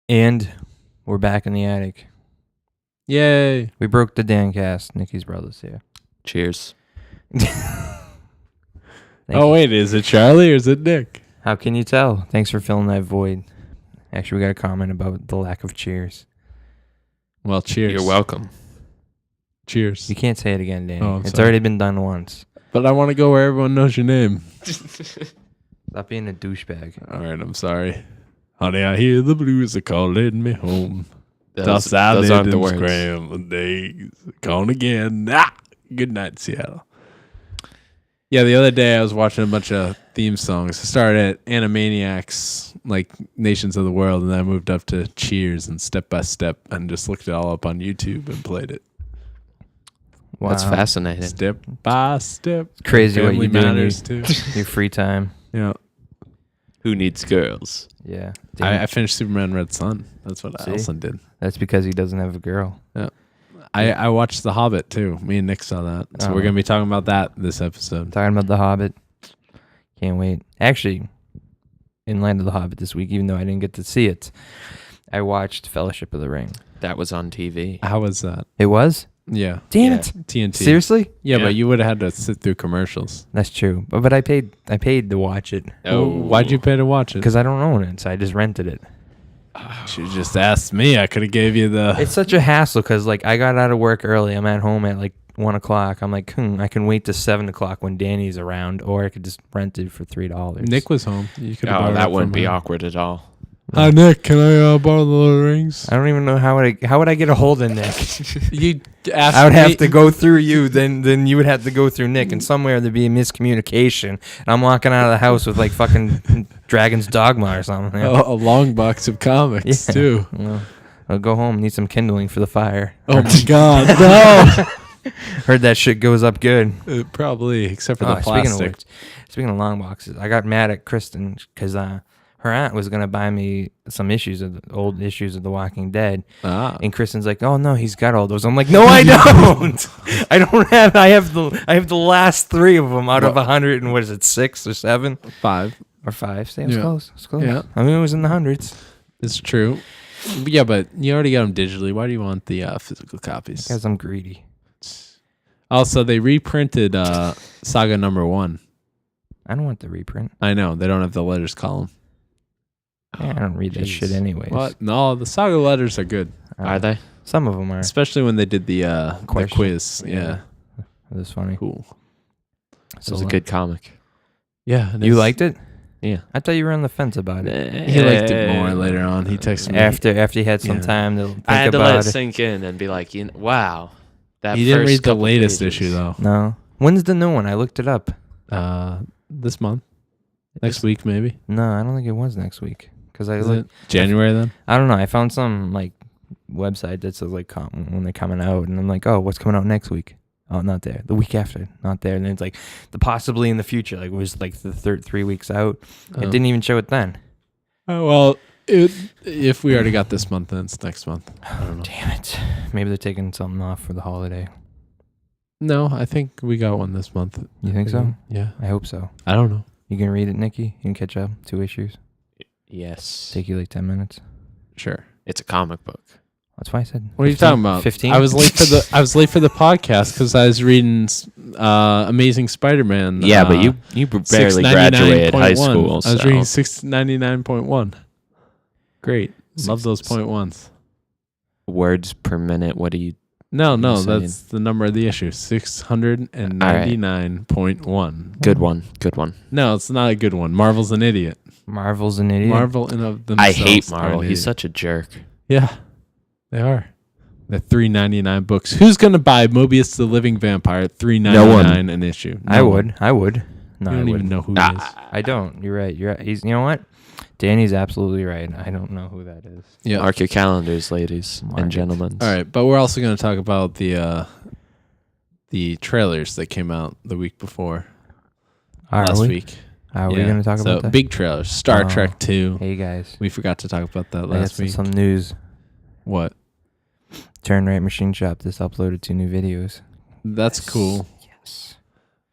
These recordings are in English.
And we're back in the attic. Yay. We broke the Dan cast. Nikki's brothers here. Cheers. Wait, is it Charlie or is it Nick? How can you tell? Thanks for filling that void. Actually, we got a comment about the lack of cheers. Well, cheers. You're welcome. Cheers. You can't say it again, Danny. Oh, it's sorry. already been done once. But I want to go where everyone knows your name. Stop being a douchebag. All right, I'm sorry. Honey, I hear the blues are calling me home. Those Salad aren't the and words. scrambled eggs. Gone again. Good night, Seattle. Yeah, the other day I was watching a bunch of theme songs. I started at Animaniacs, like Nations of the World, and then I moved up to Cheers and Step by Step and just looked it all up on YouTube and played it. Wow. That's fascinating. Step by step. It's crazy what Family you do in matters too. your free time. Yeah. Who needs girls? Yeah. I finished Superman Red Sun. That's what See? Allison did. That's because he doesn't have a girl. I watched The Hobbit too. Me and Nick saw that. So we're going to be talking about that this episode. Talking about The Hobbit. Can't wait. Actually, in Land of the Hobbit this week, even though I didn't get to see it, I watched Fellowship of the Ring. That was on TV. How was that? It was? Yeah. Damn Yeah. it. TNT. Seriously? Yeah, Yeah. but you would have had to sit through commercials. That's true. But I paid to watch it Oh, Why'd you pay to watch it? because I don't own it, so I just rented it. You just asked me. I could have gave you the... It's such a hassle because like I got out of work early. I'm at home at like 1 o'clock. I'm like, I can wait to 7 o'clock when Danny's around, or I could just rent it for $3. Nick was home. You could Oh, that wouldn't be awkward at all. Hi, Nick. Can I borrow the Lord of the Rings? I don't even know how would I get a hold of Nick. You asked I would me. have to go through you, then you would have to go through Nick, and somewhere there'd be a miscommunication. And I'm walking out of the house with like fucking Dragon's Dogma or something. Yeah. A long box of comics, Yeah. too. Well, I'll go home, need some kindling for the fire. Oh, my God. No. Heard that shit goes up good. Probably, except for the Speaking plastic. speaking of long boxes, I got mad at Kristen because her aunt was gonna buy me some old issues of The Walking Dead, and Kristen's like, "Oh no, he's got all those." I'm like, "No, I don't. I don't have. I have the last 3 of them out of 100, and what is it, 6 or 7, 5. or 5? Stay Yeah. close. It's close. Yeah. I mean, it was in the hundreds. It's true. Yeah, but you already got them digitally. Why do you want the physical copies? Because I'm greedy. Also, they reprinted Saga #1. I don't want the reprint. I know. They don't have the letters column. Yeah, I don't read that Jeez. shit anyways. What? No, the Saga letters are good. Are they? Some of them are. Especially when they did the Question. quiz. Yeah. Yeah. It was funny. Cool. It was a good comic. Yeah. You liked it? Yeah. I thought you were on the fence about it. He liked it more later on. He texted me. After he had some Yeah. time to think I had to let about it it. sink in and be like, wow. That He didn't first read the couple latest pages. issue, though. No. When's the new one? I looked it up. This month. Next week, maybe. No, I don't think it was next week. Because Is it January then? I don't know. I found some like website that says like when they're coming out, and I'm like, oh, what's coming out next week? Oh, not there. The week after, not there. And then it's like the possibly in the future. Like it was like the 3 weeks out. It didn't even show it then. Oh, well, if we already got this month, then it's next month. I don't know. Damn it. Maybe they're taking something off for the holiday. No, I think we got one this month. You think so? Yeah. I hope so. I don't know. You can read it, Nikki. You can catch up. 2 issues. Yes. Take you like 10 minutes. Sure. It's a comic book. That's why I said. What are you talking about? 15. I was late for the podcast because I was reading Amazing Spider-Man. Yeah, but you barely graduated high 699.1. school. I was So. reading 699.1. Great. Love those .1s. Words per minute. What do you... No, saying? that's the number of the issue. 699.1. Good one. Good one. No, it's not a good one. Marvel's an idiot. Marvel's an idiot. Marvel in of I themselves. hate are Marvel. an He's idiot. such a jerk. Yeah, they are. The $3.99 books. Who's gonna buy Mobius the Living Vampire at $3.99 an issue? I would. No, You I don't wouldn't. even know who it is. I don't. You're right. You're right. You know what? Danny's absolutely right. I don't know who that is. Yeah. Mark your calendars, ladies Mark and it. gentlemen. All right, but we're also going to talk about the trailers that came out the week before last week. Are we going to talk about that? Big trailers. Star Oh. Trek 2. Hey, guys. We forgot to talk about that I got last week. some news. What? Turn Right Machine Shop just uploaded 2 new videos. That's cool. Yes.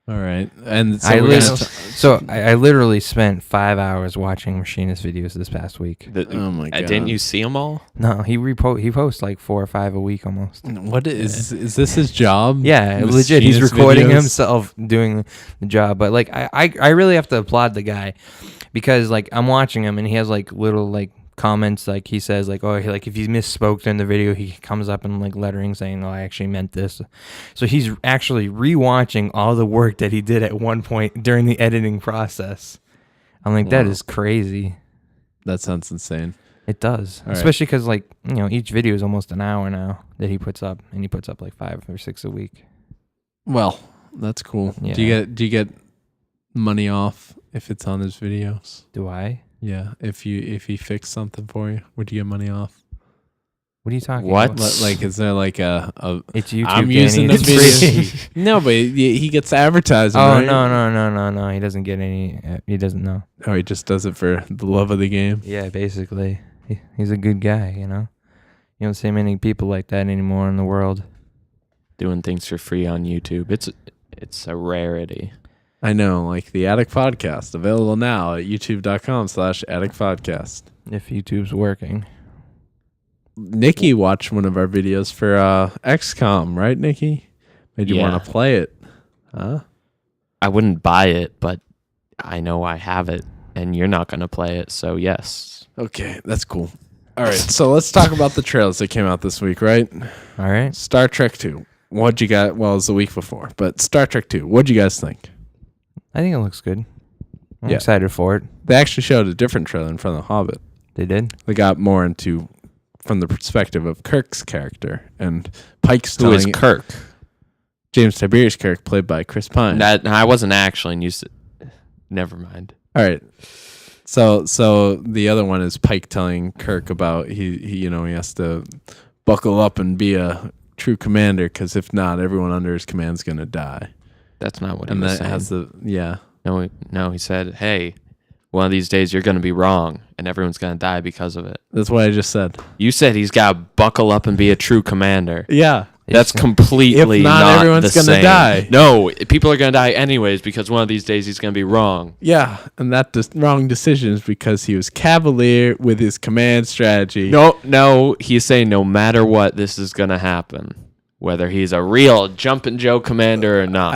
All right. And so I literally spent 5 hours watching machinist videos this past week. Oh my god! Didn't you see them all? No, he posts like 4 or 5 a week almost. What is this his job? Yeah, legit. He's Machinist recording videos? himself doing the job. But like, I really have to applaud the guy because like I'm watching him and he has like little like comments, like he says like, oh, like if he misspoke in the video, he comes up in like lettering saying, oh, I actually meant this. So he's actually rewatching all the work that he did at one point during the editing process. I'm like, that is crazy. That sounds insane. It does, All especially because like, you know, each video is almost an hour now that he puts up, and he puts up like 5 or 6 a week. Well, that's cool. Yeah. Do you get money off if it's on his videos? Do I? Yeah, if he fixed something for you, would you get money off? What are you talking What? about? Like, is there like a It's YouTube. I'm Danny, using the it's video. free. No, but he gets advertising. Oh, right? no. He doesn't get any. He doesn't know. Oh, he just does it for the love of the game. Yeah, basically. He's a good guy, you know? You don't see many people like that anymore in the world. Doing things for free on YouTube. It's a rarity. I know, like the Attic Podcast, available now at youtube.com/Attic Podcast. If YouTube's working. Nikki watched one of our videos for XCOM, right, Nikki? Made you Yeah. want to play it, huh? I wouldn't buy it, but I know I have it, and you're not going to play it, so yes. Okay, that's cool. All right, so let's talk about the trailers that came out this week, right? All right. Star Trek 2. What'd you got? Well, it was the week before, but Star Trek 2. What'd you guys think? I think it looks good. I'm Yeah. excited for it. They actually showed a different trailer in front of The Hobbit. They did? They got more into from the perspective of Kirk's character and Pike's Who is telling Kirk? James Tiberius Kirk, played by Chris Pine. That I wasn't actually, and you said, never mind. All right. So the other one is Pike telling Kirk about he has to buckle up and be a true commander, because if not, everyone under his command is gonna die. That's not what he And was that saying. has the No, he said, hey, one of these days you're going to be wrong, and everyone's going to die because of it. That's what I just said. You said he's got to buckle up and be a true commander. Yeah. That's completely If not, everyone's the gonna same. die. No, people are going to die anyways because one of these days he's going to be wrong. Yeah, and that wrong decision is because he was cavalier with his command strategy. No, he's saying no matter what, this is going to happen. Whether he's a real jumpin' Joe commander or not.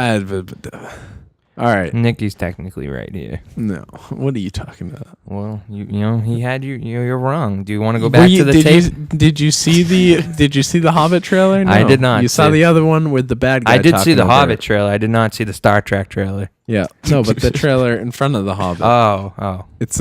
All right. Nikki's technically right here. No. What are you talking about? Well, you know, he had you. You're wrong. Do you want to go back to the tape? Did you see the Hobbit trailer? No. I did not You saw see. the other one with the bad guy. I did see talking the over Hobbit it. trailer. I did not see the Star Trek trailer. Yeah. No, but the trailer in front of the Hobbit. Oh. It's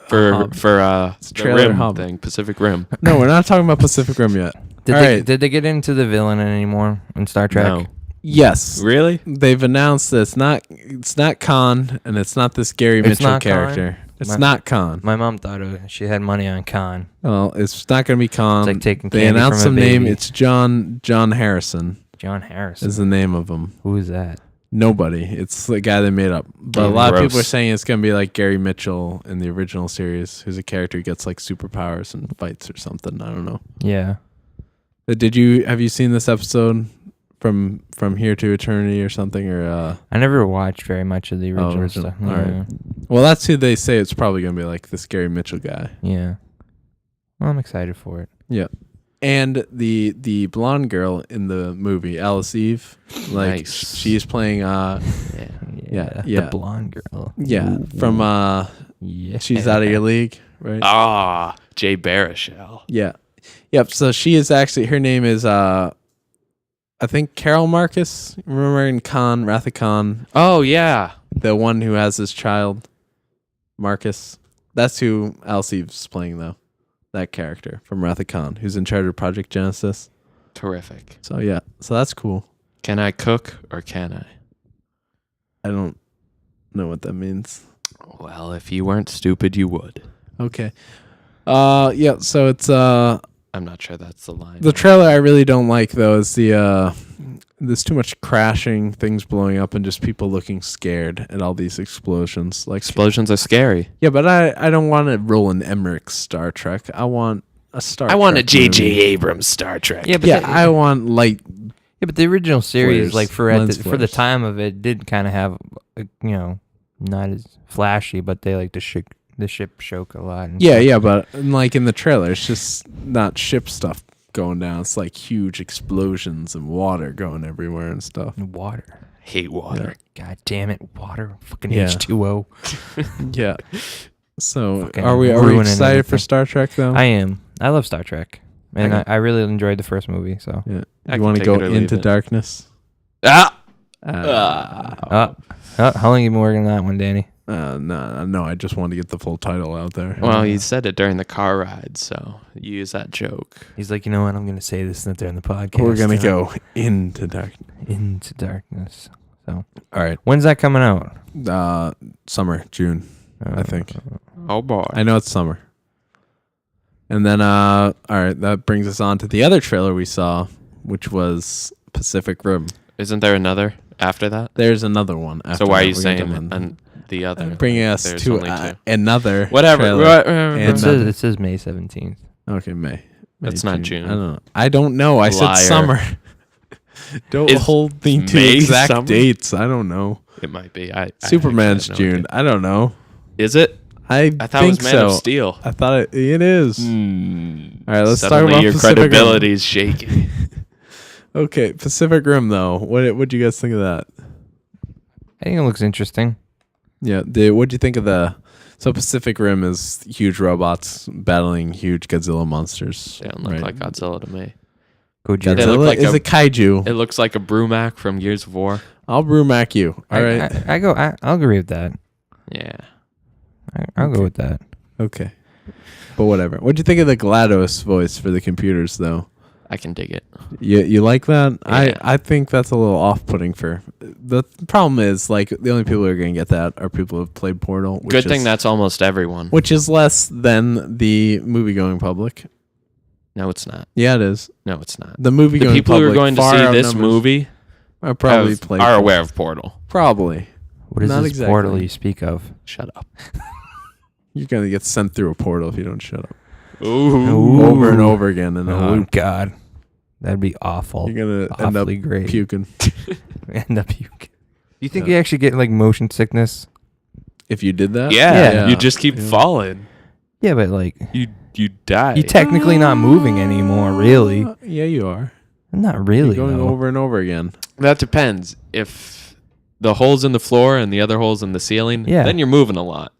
For Hobbit. the trailer Rim Hobbit. thing, Pacific Rim. No, we're not talking about Pacific Rim yet. Did they get into the villain anymore in Star Trek? No. Yes. Really? They've announced that it's not Khan, and it's not this Gary It's Mitchell not Khan? character. It's not Khan. My mom thought she had money on Khan. Well, it's not going to be Khan. It's like taking They candy announced from some a name. baby. It's John Harrison John Harrison. is the name of him. Who is that? Nobody. It's the guy they made up. But a lot of people are saying it's going to be like Gary Mitchell in the original series, who's a character who gets like superpowers and fights or something. I don't know. Yeah. Have you seen this episode from Here to Eternity or something? Or I never watched very much of the original, original. stuff. All Yeah. right. Well, that's who they say it's probably going to be, like this Gary Mitchell guy. Yeah. Well, I'm excited for it. Yeah. And the blonde girl in the movie, Alice Eve, like Nice. she's playing Yeah. Yeah. The blonde girl. from Yeah. She's Out of Your League, right? Ah, Jay Baruchel. Yeah. Yep. So she is actually, her name is I think Carol Marcus. Remember in Wrath of Khan, Oh, yeah. the one who has his child, Marcus. That's who Alice Eve's playing though. That character from Wrath of Khan, who's in charge of Project Genesis. Terrific. So yeah, so that's cool. Can I cook or can I? I don't know what that means. Well, if you weren't stupid, you would. Okay. Yeah, so it's I'm not sure that's the line. the trailer I really don't like though is there's too much crashing, things blowing up, and just people looking scared at all these explosions. Like Explosions are scary. yeah, but I don't want to Roland Emmerich's Star Trek. I want a Star I want a Trek J.J. movie. Abrams Star Trek. Yeah, but Yeah, I want light Yeah, but the original series, Flares. like for Lens for the flares. time of it, did kind of have, not as flashy, but they like the ship shook a lot. And Yeah, stuff. yeah, but like in the trailer, it's just not ship stuff going down. It's like huge explosions and water going everywhere and stuff. And water. Hate water. God damn it, water. Fucking Yeah. H2O. Yeah. So Fucking are we ruining excited for everything. Star Trek though? I am. I love Star Trek, and Okay. I really enjoyed the first movie. So. Yeah. I You can want to take go it or leave into it. darkness? Ah! How long you been working on that one, Danny? No, I just wanted to get the full title out there. Well, you said it during the car ride, so you use that joke. He's like, you know what? I'm gonna say this during the podcast. We're gonna go into darkness. into darkness. So, All right. when's that coming out? Summer, June, I think. Oh boy. I know it's summer. And then, all right, that brings us on to the other trailer we saw, which was Pacific Rim. Isn't there another after that? There's another one. After So why are that. you We're saying gonna do one. the other? Bringing us There's to only two. another Whatever. trailer. It says, another- it says May 17th. Okay, May. That's not June. I don't know. I said Liar. summer. Don't It's hold me to May exact summer? dates. I don't know. It might be. Superman's I actually have June. no I don't know. idea. Is it? I thought it was think Man so. of Steel. I thought it is. All right, let's Suddenly talk about your Pacific Rim. credibility is shaking. Okay, Pacific Rim though. What'd you guys think of that? I think it looks interesting. Yeah, what'd you think of the? So Pacific Rim is huge robots battling huge Godzilla monsters. They don't look like Godzilla to me. Gojira. They look Godzilla like is a kaiju. It looks like a Brumac from Gears of War. I'll Brumac you. All right. I'll agree with that. Yeah. I'll go with that. Okay. But whatever. What'd you think of the GLaDOS voice for the computers though? I can dig it. You like that? Yeah. I think that's a little off-putting for the problem is like the only people who are going to get that are people who have played Portal. Which Good thing is- that's almost everyone. which is less than the movie-going public. No, it's not. Yeah, it is. No, it's not. The movie-going The people who are public going to far see this outnumbers- movie are probably played are aware of Portal. Probably. What is Not this exactly. portal you speak of? Shut up. You're going to get sent through a portal if you don't shut up. Ooh. Over and over again in a Oh loop. God, that'd be awful. You're going to end up Awfully great. puking. End up puking. You think Yeah. you actually get like motion sickness? If you did that? Yeah, you just keep Yeah. falling. Yeah, but like You die. you're technically not moving anymore, really. Yeah, you are. Not really. You're going though. over and over again. That depends. If the hole's in the floor and the other hole's in the ceiling, Yeah. then you're moving a lot.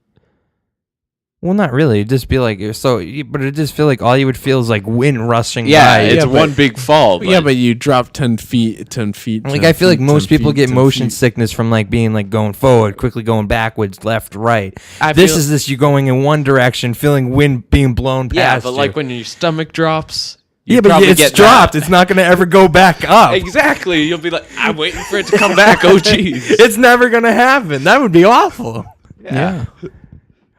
Well, not really. It'd just be like but it just feel like all you would feel is like wind rushing Yeah, by. it's yeah, but- one big fall. Yeah, but you drop 10 feet. Like I feel like most people get motion sickness from like being like going forward, quickly going backwards, left, right. This you going in one direction, feeling wind being blown past. yeah, but you. like when your stomach drops. You yeah, but probably it's get dropped. that. It's not gonna ever go back up. Exactly. You'll be like, I'm waiting for it to come back. Oh, jeez. It's never gonna happen. That would be awful. Yeah.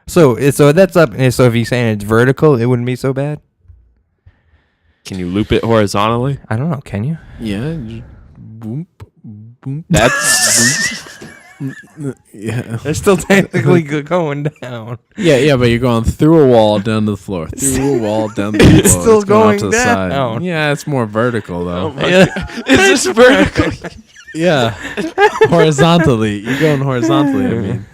So that's up. So if you're saying it's vertical, it wouldn't be so bad. Can you loop it horizontally? I don't know. Can you? Yeah. Just boom, boom. That's Yeah. They're still technically going down. Yeah, but you're going through a wall down to the floor. Through a wall down to the floor. It's still out going to the side. down. Yeah, it's more vertical though. is this vertical? Yeah. Horizontally. You're going horizontally, I mean.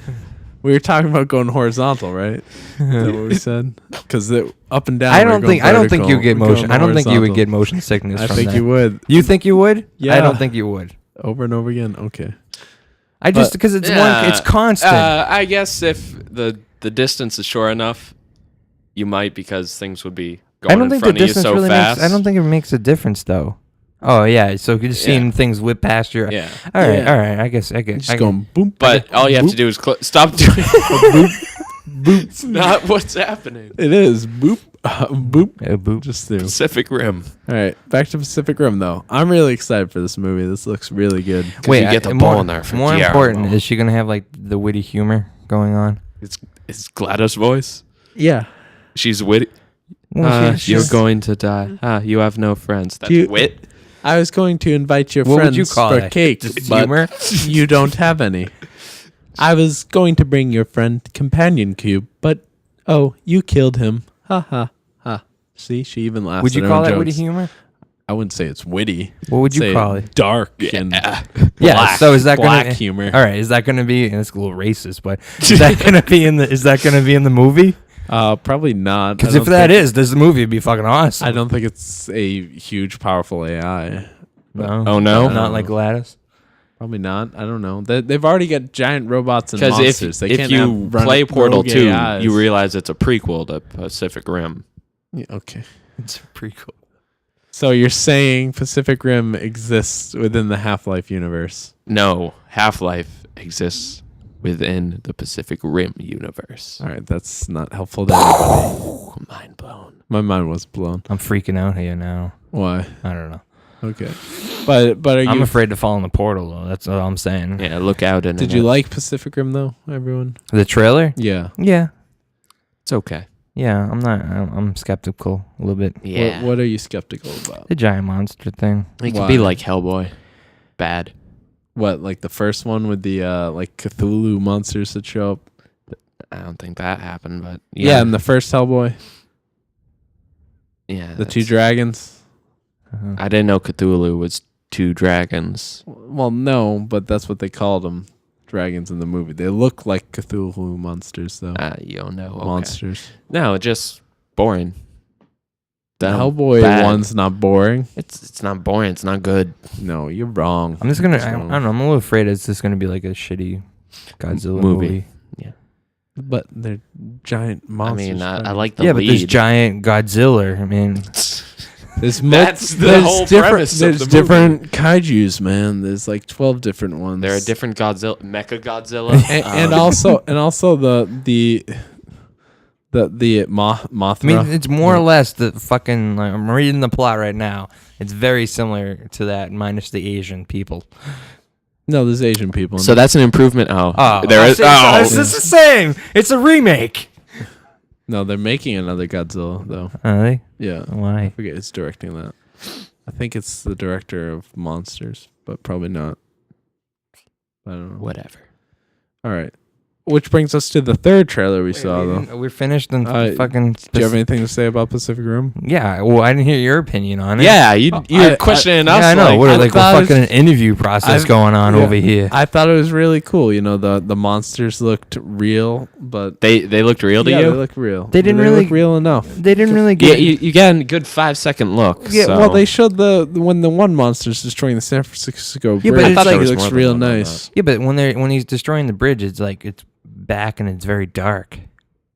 We were talking about going horizontal, right? Is that what we said? Because up and down. I we're don't going think you vertical. get We're motion. going I don't think you would horizontal. get motion sickness. I from think that. you would. You think you would? I Yeah. don't think you would. Over and over again. Okay. I just But- because it's constant. I guess if the distance is short enough, you might because things would be I going don't in think the front of you distance so really fast. makes. I don't think it makes a difference though. Oh yeah, so you're just seeing things whip past your. Yeah. All right, Yeah. all right. I guess I get. Just going boom. But all you have to do is stop doing boop. It's not what's happening. It is boop. Boop. boop. Just through. Pacific Rim. All right, back to Pacific Rim though. I'm really excited for this movie. This looks really good. Wait, you get the more, boner for more Guillermo. important, is she gonna have like the witty humor going on? It's GLaDOS voice. Yeah. She's witty. Well, You're going to die. You have no friends. That's You- wit. I was going to invite your What would friends you call for that? cake, Just but humor? you don't have any. I was going to bring your friend companion cube, but oh, you killed him. Ha ha ha. See, she even laughed. Would you at her call own that witty jokes. humor? I wouldn't say it's witty. What would you Say call it? Dark and Yeah. black, So is that black gonna humor? All right. Is that gonna be? And it's a little racist, but is that gonna be in the? Is that gonna be in the movie? Probably not. Because if that is, this movie would be fucking awesome. I don't think it's a huge, powerful AI. No. Oh, no? Not like Gladys. Probably not. I don't know. They've already got giant robots and Because monsters. if you play Portal 2, you realize it's a prequel to Pacific Rim. Yeah, okay. It's pretty cool. So you're saying Pacific Rim exists within the Half-Life universe? No, Half-Life exists within the Pacific Rim universe. All right, that's not helpful to anybody. Mind blown. My mind was blown. I'm freaking out here now. Why? I don't know. Okay, but are you? I'm afraid to fall in the portal though. That's all I'm saying. Yeah, look out. Did you like Pacific Rim though, everyone? The trailer? Yeah. Yeah. It's okay. Yeah. I'm skeptical a little bit. Yeah. What are you skeptical about? The giant monster thing. It could Why? be like Hellboy. Bad. What, like the first one with the like Cthulhu monsters that show up? I don't think that happened, but Yeah, and the first Hellboy, yeah, the two dragons. I didn't know Cthulhu was two dragons. Well, no, but that's what they called them, dragons in the movie. They look like Cthulhu monsters, though. You don't know. Okay. Monsters. No, just boring. The Dumb, Hellboy bad. one's not boring. It's not boring. It's not good. No, you're wrong. I'm just gonna. That's I wrong. don't know. I'm a little afraid it's just gonna be like a shitty Godzilla movie. But they're giant I monsters. mean, I like the Yeah, but there's lead. giant Godzilla. I mean, That's the whole premise of There's the different kaijus, man. There's like 12 different ones. There are different Godzilla, Mecha Godzilla, and also the Mothra. I mean, it's more or less the fucking. Like, I'm reading the plot right now. It's very similar to that, minus the Asian people. No, there's Asian people. In So that's an improvement. There is. It's just the same. It's a remake. No, they're making another Godzilla though. Are they? Yeah. I Why? forget who's directing that. I think it's the director of Monsters, but probably not. I don't know. Whatever. All right. Which brings us to the third trailer we saw, though. We're finished and fucking. Do you have anything to say about Pacific Rim? Yeah. Well, I didn't hear your opinion on it. Yeah, you're questioning us. Yeah, I know. We're I thought fucking an interview process going on over here. I thought it was really cool. You know, the monsters looked real, but They looked real to yeah, you. they look real. They didn't really look real enough. They didn't really Yeah, get. you got a good 5-second look. Yeah, so. well, they showed when the one monster's destroying the San Francisco bridge. Yeah, but I it's thought like- it There was looks more than real one on nice. Yeah, but when he's destroying the bridge, it's like it's back and it's very dark.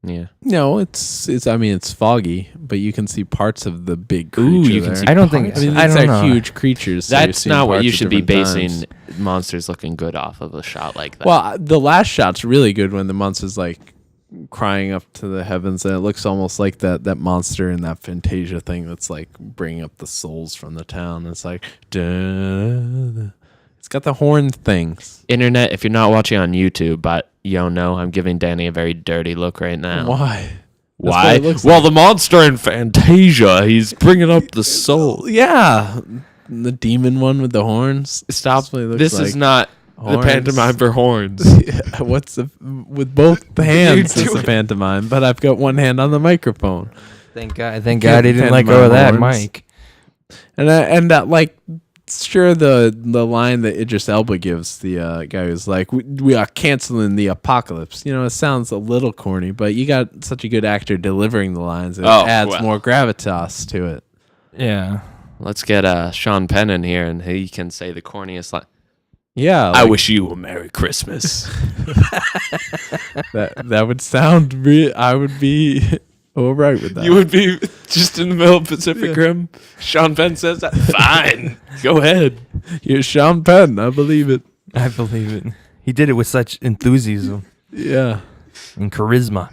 Yeah. No, it's. I mean, it's foggy, but you can see parts of the big Ooh, creature. you can there. see I don't think. I mean, I these don't are know. huge creatures. So you're That's seeing not what parts you at should be different basing times. monsters looking good off of a shot like that. Well, the last shot's really good when the monster's like crying up to the heavens, and it looks almost like that monster in that Fantasia thing that's like bringing up the souls from the town. It's like, duh. It's got the horn things. Internet, if you're not watching on YouTube, but you don't know, I'm giving Danny a very dirty look right now. Why? Why? what it looks Well, the monster in Fantasia, he's bringing up the soul. Yeah, the demon one with the horns. Stop. That's what it looks This is like. not the Horns. pantomime for horns. Yeah, what's with both the hands? It's a pantomime, but I've got one hand on the microphone. Thank God he didn't let go of that mic. And that like. Sure, the line that Idris Elba gives the guy who's like, we are canceling the apocalypse. You know, it sounds a little corny, but you got such a good actor delivering the lines. It adds more gravitas to it. Yeah. Let's get Sean Penn in here, and he can say the corniest line. Yeah, I wish you a Merry Christmas. that would sound I would be all right with that. You would be just in the middle of Pacific Rim. Sean Penn says that. Fine. Go ahead. You're Sean Penn. I believe it. I believe it. He did it with such enthusiasm Yeah. and charisma.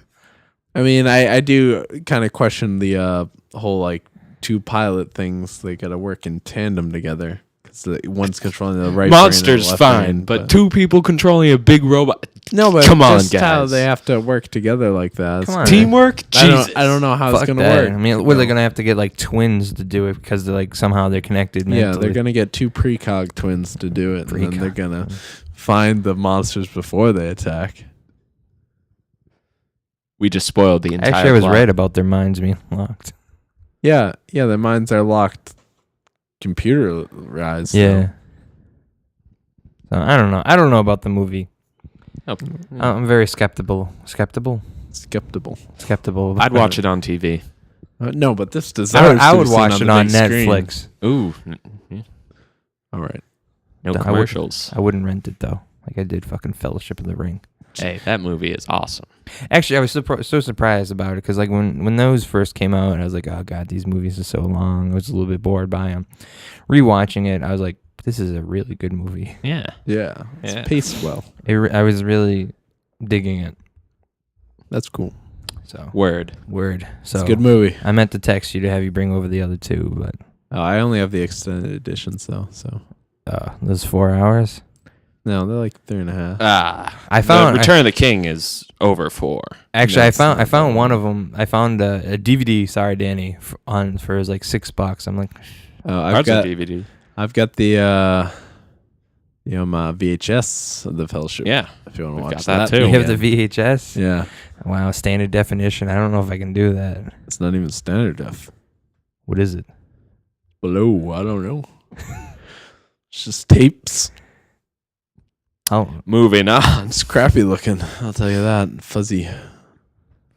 I mean, I do kind of question the whole like two pilot things. They got to work in tandem together because one's controlling the right brain and the Monster's left fine, brain, but two people controlling a big robot. no, but Come on, just how guys. they have to work together like that. Come on. Teamwork? Jesus. I don't know how Fuck it's gonna that. work. I mean, what are they gonna have to get like twins to do it because they're like somehow they're connected? Yeah, mentally? they're gonna get two precog twins to do it, and then they're Precog. gonna find the monsters before they attack. We just spoiled the entire Actually, I was plot. right about their minds being locked. Yeah, their minds are locked computerized. Yeah. So I don't know. I don't know about the movie. Oh, I'm very skeptical. Skeptical. I'd watch it on TV. No, but this deserves. I to would be seen watch it the on big screen. Netflix. Ooh. All right. No I would- commercials. I wouldn't rent it though, like I did fucking Fellowship of the Ring. Hey, that movie is awesome. Actually, I was so surprised about it because like when those first came out, I was like, oh god, these movies are so long. I was a little bit bored by them. Rewatching it, I was like, this is a really good movie. Yeah. Yeah. It's paced well. I was really digging it. That's cool. So Word. So It's a good movie. I meant to text you to have you bring over the other two, but I only have the extended editions though, so those 4 hours. no, they're like 3.5. I found Return of the King is over 4. Actually, No, I it's found not one of them. I found a DVD. Sorry, Danny, for like $6. I'm like, I've Parts of got DVD. I've got the my VHS of the Fellowship. Yeah. If you want to We've watch got that that too. you have again. the VHS. Yeah, Wow, standard definition. I don't know if I can do that. it's not even standard def. What is it? Below, I don't know. It's just tapes. Oh, Moving on. It's crappy looking. I'll tell you that. Fuzzy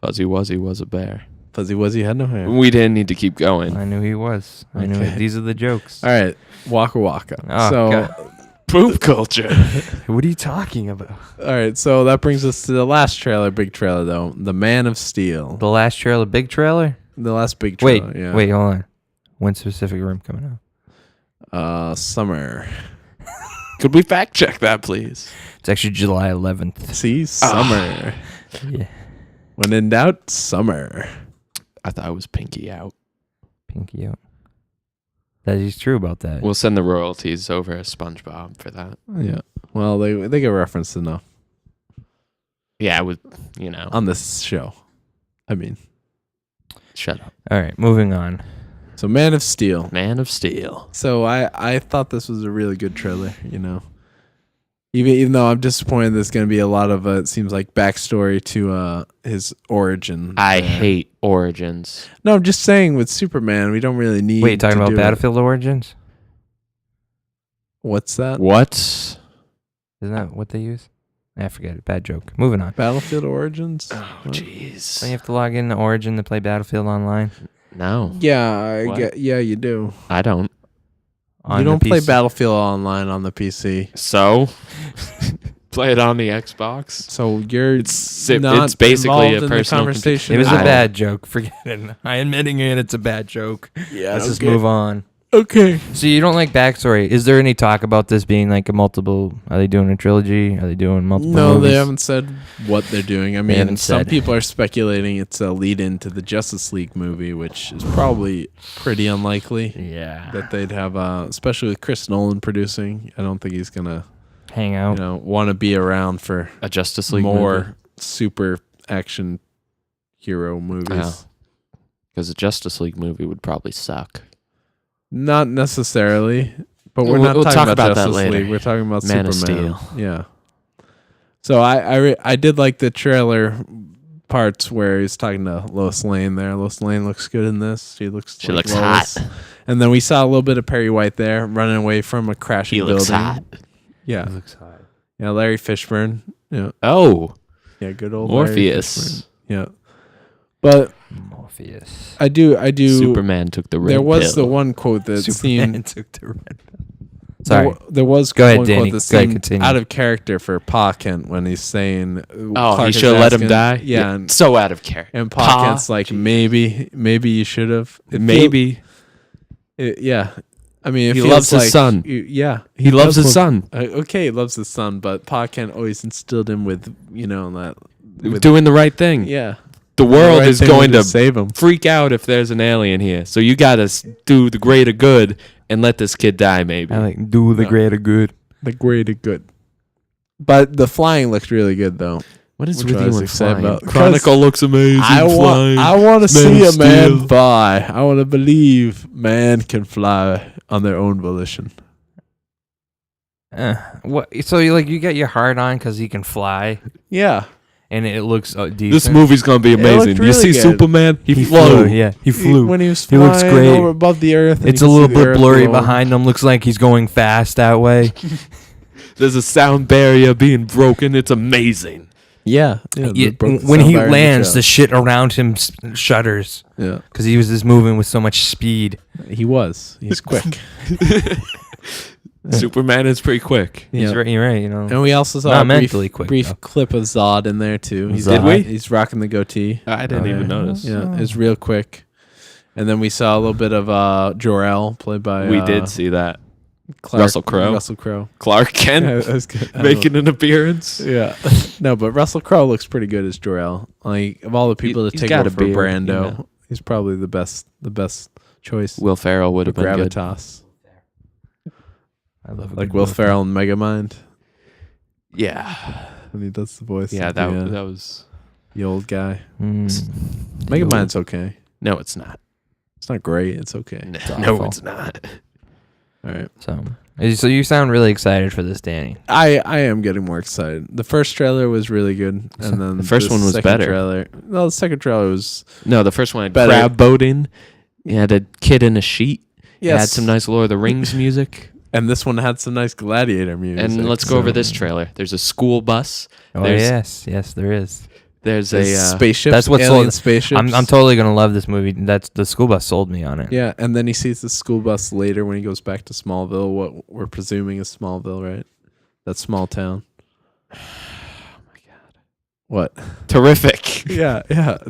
Wuzzy was a bear. Wuzzy had no hair. We didn't need to keep going. I knew he was. I knew Okay. it. These are the jokes. All right, Waka Waka. Oh, so, God. Poop culture. What are you talking about? all right, so that brings us to the last trailer, big trailer though, The Man of Steel. The last trailer, big trailer. The last big Wait, trailer. Yeah. wait, hold on. When's Pacific Rim coming out? Summer. Could we fact check that, please? It's actually July 11th. See, summer. Yeah, When in doubt, summer. I thought it was Pinky out. pinky out. That is true about that. We'll send the royalties over as SpongeBob for that. Yeah. Well, they get referenced enough Yeah, with on this show. I mean, shut up. All right, moving on. so Man of Steel. Man of Steel. So I thought this was a really good trailer, Even though I'm disappointed there's going to be a lot of, it seems like, backstory to his origin. I there. hate Origins. No, I'm just saying with Superman, we don't really need Wait, you talking to about do it. Battlefield Origins? What's that? What? Isn't that what they use? I forget it. Bad joke. Moving on. Battlefield Origins? Oh, What? jeez. Don't you have to log into Origin to play Battlefield online? No, Yeah, What? yeah, you do. I don't. On You the don't play PC? Battlefield online on the PC. So, play it on the Xbox. So you're It's involved basically a in the personal conversation. It was at a all. bad joke. Forget it. I'm admitting it. It's a bad joke. Yeah, Let's just move on. Okay. So you don't like backstory. Is there any talk about this being like a multiple? Are they doing a trilogy? Are they doing multiple No, movies? they haven't said what they're doing. I mean, haven't some said. people are speculating it's a lead into the Justice League movie, which is probably pretty unlikely Yeah. that they'd have, especially with Chris Nolan producing. I don't think he's gonna, Hang out. want to be around for A Justice League more super action hero movies. because a Justice League movie would probably suck. Not necessarily, but we're We'll- not we'll talking talk about about that Justice later. League. We're talking about Man of Superman. Steel. Yeah. So I did like the trailer parts where he's talking to Lois Lane there. Lois Lane looks good in this. She looks Lois. hot. And then we saw a little bit of Perry White there running away from a crashing He building. looks hot. Yeah. looks hot. Yeah, Larry Fishburne. Yeah. Oh, Yeah, good old Larry Morpheus. Fishburne. Yeah. But Morpheus. I do Superman took the red there was pill. the one quote that Superman seemed took the red pill. Sorry. There was Go ahead, one Danny. quote that Go ahead, seemed continue. out of character for Pa Kent when he's saying, Oh, Clark he is should have let him asking- die. Yeah, and, so out of character. and Pa Kent's like, maybe you should have. Maybe Yeah. I mean, it He feels loves his like son. Yeah, he loves does his love- son. Okay, he loves his son, but Pa Kent always instilled him with that. With, Doing the right thing. yeah, The world right is thing going would to save him. freak out if there's an alien here. So you got to do the greater good and let this kid die, maybe. I like do the No. greater good. The greater good. But the flying looked really good, though. What is Which with I you was and excited flying? about. Chronicle looks amazing. I flying. want to Man see of a man Steel. fly. I want to believe man can fly on their own volition. What? So you get your heart on because he can fly, Yeah. and it looks decent. This movie's gonna be amazing. Do you see good. Superman? He flew. Yeah, he flew. When he was He looks flying great. over above the earth. and It's you a can little see the bit earth blurry below. behind him. Looks like he's going fast that way. There's a sound barrier being broken. It's amazing. Yeah. Yeah, when he lands, the shit around him shudders yeah, because he was just moving with so much speed. he was. He's quick. Superman is pretty quick. He's Yeah. right. You're right. You know. And we also saw Not a mentally quick, brief though. clip of Zod in there too. He's Did we? He's rocking the goatee. I didn't even notice. Yeah, it's real quick. And then we saw a little bit of Jor-El played by We did see that. Clark, Russell Crowe. Russell Crowe. Clark Kent Yeah, that was good. I don't making an appearance. know. Yeah. No, but Russell Crowe looks pretty good as Jor-El. Like of all the people to He's take got over a for beard, Brando, you know. he's probably the best choice. Will Ferrell would have been good. Gravitas. I love a Like good Will movie. Ferrell in Megamind. Yeah. And he does the voice. Yeah, at the that end. was... The old guy. Mm. Megamind's okay. No, it's not. It's not great. It's okay. No, awful. it's not. All right. So you sound really excited for this, Danny. I am getting more excited. The first trailer was really good, and then The first one was second better. Trailer, no, the second trailer was No, the first one had Better. crab boating. You had a kid in a sheet. You had yes, some nice Lord of the Rings music. and this one had some nice gladiator music. And let's go over so- this trailer. There's a school bus. Oh There's- yes, there is. There's There's a spaceships. that's what alien sold- spaceships. I'm totally gonna love this movie. That's the school bus sold me on it. Yeah, and then he sees the school bus later when he goes back to Smallville. What we're presuming is Smallville, right? That small town. Oh my god! What? terrific. Yeah.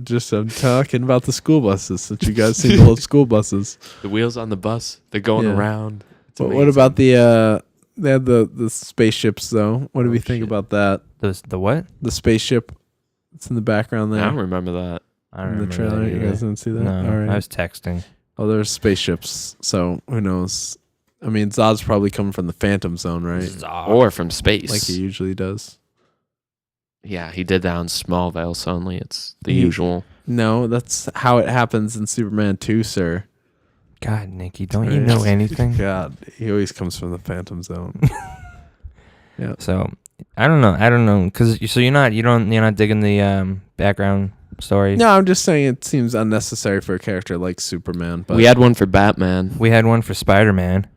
Just I'm talking about the school buses since you guys seem to love school buses. The wheels on the bus. They're going Yeah. around. It's But what amazing. about the they had the spaceships though? What do we think shit. about that? The what? The spaceship. It's in the background I there don't remember that. I don't in the remember trailer. that You either. guys didn't see that? No, All right. I was texting. Oh, there's spaceships. So who knows? I mean, Zod's probably coming from the Phantom Zone, right? Or from space. Like he usually does. Yeah, he did that on Smallville, so only it's the He- usual. No, that's how it happens in Superman 2, sir. God, Nikki, don't you know anything? God, he always comes from the Phantom Zone. So I don't know, because you're not digging the background story. No, I'm just saying it seems unnecessary for a character like Superman. But We had one for Batman. We had one for Spider-Man.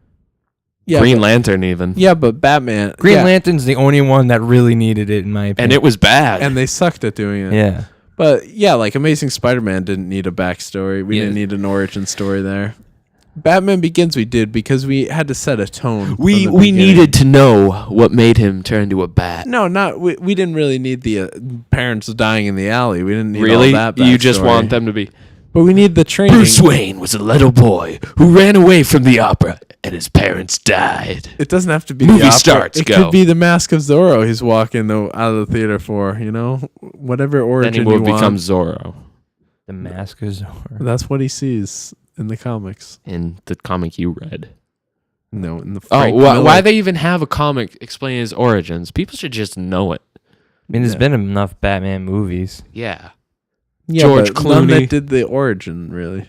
yeah, Green but, Lantern even. yeah, but Batman. Green yeah, Lantern's the only one that really needed it, in my opinion. And it was bad. and they sucked at doing it. yeah. But yeah, like Amazing Spider-Man didn't need a backstory. We Yeah. didn't need an origin story there. Batman Begins we did because we had to set a tone. we from the we beginning. needed to know what made him turn into a bat. No, not we didn't really need the parents dying in the alley. We didn't need Really? all that. You just backstory. want them to be. But we need the training. Bruce Wayne was a little boy who ran away from the opera, and his parents died. It doesn't have to be Movie the opera. starts, It go. could be the Mask of Zorro. He's walking out of the theater for whatever Then origin he you would want. become Zorro The Mask of Zorro. That's what he sees in the comics. in the comic you read. No, in the Oh, Frank why Miller- they even have a comic explaining his origins? People should just know it. I mean, there's Yeah. been enough Batman movies. Yeah. Yeah, George but none Clooney. that did the origin really.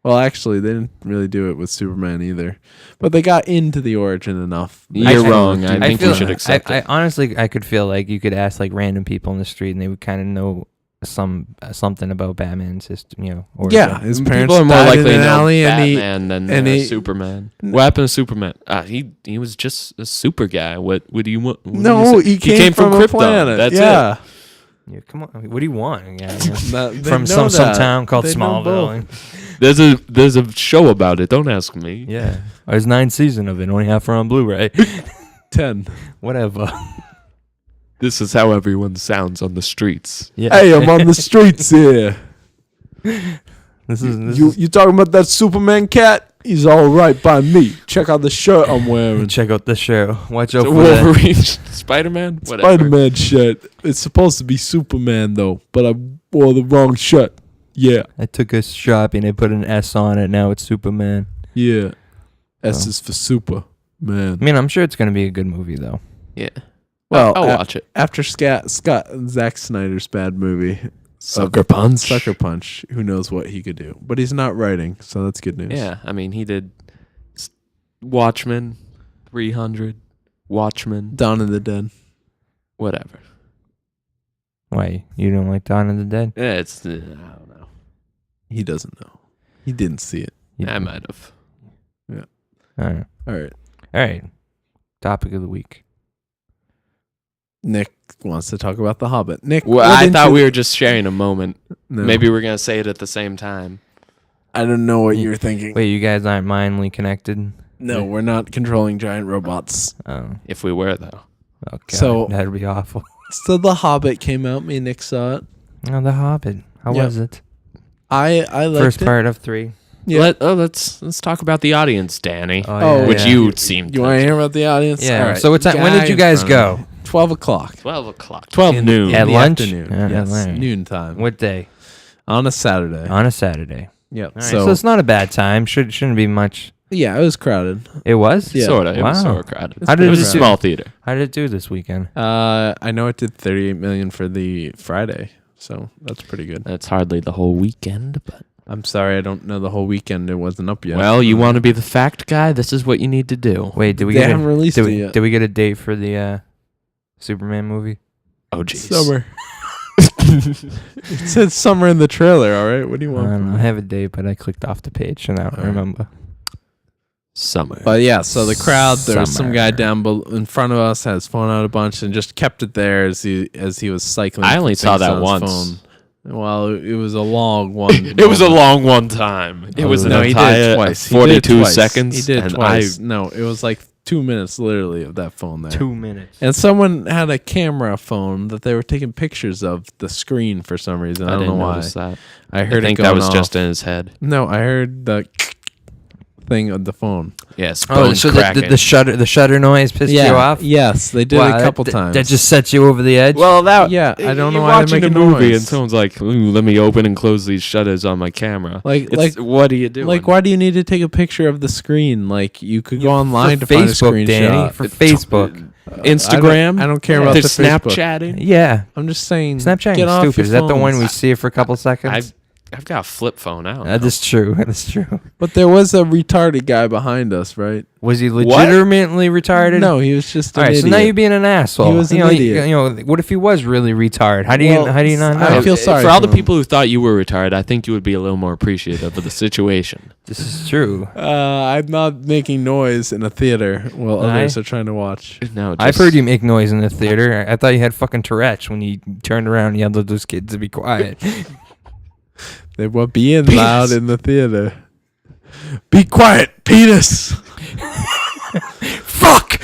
Well, actually, they didn't really do it with Superman either. But they got into the origin enough. You're wrong. I think you should accept I it. honestly, I could feel like you could ask like random people in the street, and they would kind of know something about Batman's system, origin. Yeah, his parents People are more died likely in to an know alley, Batman than and he- Superman. What happened to Superman? He was just a super guy. What do you want? what do No, you say? he came from a Krypton. planet. That's yeah. Yeah, come on. What do you want? Yeah, They from know some that. town called They know Smallville. it. There's a show about it. Don't ask me. Yeah, there's 9 seasons of it. Only half are on Blu-ray. 10. Whatever. This is how everyone sounds on the streets. Yeah. Hey, I'm on the streets here. This is You talking about that Superman cat? He's all right by me. Check out the shirt I'm wearing. check out the show. Watch out So for that. Wolverine, Spider-Man, whatever. Spider-Man shirt. It's supposed to be Superman though, but I wore the wrong shirt. Yeah, I took us shopping. I put an S on it. Now it's Superman. yeah. S Oh. is for Super Man. I mean, I'm sure it's gonna be a good movie though. Yeah. Well, I'll watch it. After Zack Snyder's bad movie, Sucker Punch. Sucker Punch. Who knows what he could do? But he's not writing, so that's good news. Yeah, I mean, he did Watchmen, 300, Watchmen, Dawn of the Dead. whatever. Why? You don't like Dawn of the Dead? Yeah, it's I don't know. He doesn't know. He didn't see it. I might have. Yeah. All right. All right. All right. Topic of the week. Nick wants to talk about The Hobbit. Nick, Well, I thought we were just sharing a moment. No. Maybe we're gonna say it at the same time. I don't know what you're thinking. Wait, you guys aren't mindly connected? No, we're not controlling giant robots. Oh, If we were though. okay. So- That'd be awful. So The Hobbit came out. Me and Nick saw it. Oh, The Hobbit. How Yep. was it? I liked First it. part of 3. Yeah. Let's talk about the audience, Danny. Oh, which yeah. you seemed You want to hear about the audience? Yeah. All right. So what time? When Guy did you in guys front of go? me. 12 o'clock. 12 o'clock. 12 noon. At the lunch? afternoon. Yeah, at Yes, lunch. noon time. What day? On a Saturday. On a Saturday. Yep. All right, So, so it's not a bad time. Shouldn't be much. yeah, it was crowded. It was? Yeah. Sort of. It was Wow. sort of crowded. How did it was it a do? small theater. How did it do this weekend? I know it did 38 million for the Friday, so that's pretty good. That's hardly the whole weekend, but I'm sorry, I don't know the whole weekend. It wasn't up yet. well, you want to be the fact guy. This is what you need to do. Wait, did we They get haven't released did it we, yet. did we get a date for the Superman movie? Oh, jeez. Summer. It said summer in the trailer. All right, what do you I want? don't know. I have a date, but I clicked off the page and I don't Alright. remember. Summer. But yeah, so the crowd, there was some guy Summer. down in front of us, had his phone out a bunch, and just kept it there as he was cycling. I only saw things that on his once. phone. Well, it was a long one. It was a long one time. It was an No, he did it entire twice. He did it 42 twice. seconds. He did it and twice. No, it was like 2 minutes literally of that phone there. 2 minutes. And someone had a camera phone that they were taking pictures of the screen for some reason. I don't didn't know why. notice that. I heard I think it that going was off. just in his head. No, I heard the thing of the phone. Yes. Oh, bones so cracking. the shutter noise pissed you off? Yes, they did Wow, it a couple that- times. That just sets you over the edge? Well, that Yeah, I don't know you're why they watching make a a movie noise. and someone's like, "Ooh, let me open and close these shutters on my camera." Like, what are you doing? like, why do you need to take a picture of the screen? Like, you could go online for to find a Facebook, Danny. screenshot. For Facebook. Instagram. I don't care about They're the Facebook. Snapchatting. Yeah. I'm just saying. Snapchat get is off stupid. your Is that the one we phones. see for a couple seconds? I've got a flip phone out. That is true. That is true. But there was a retarded guy behind us, right? Was he legitimately retarded? No, he was just. All An right, idiot. so now you're being an asshole. He was an you know, idiot. You know, what if he was really retarded? How do you Well, how do you not know? I feel sorry for all for the him. people who thought you were retarded. I think you would be a little more appreciative of the situation. This is true. I'm not making noise in a theater while I- others are trying to watch. No, I've heard you make noise in the theater. I thought you had fucking Tourette's when you turned around and yelled at those kids to be quiet. They were being Penis. loud in the theater. Be quiet, penis. Fuck!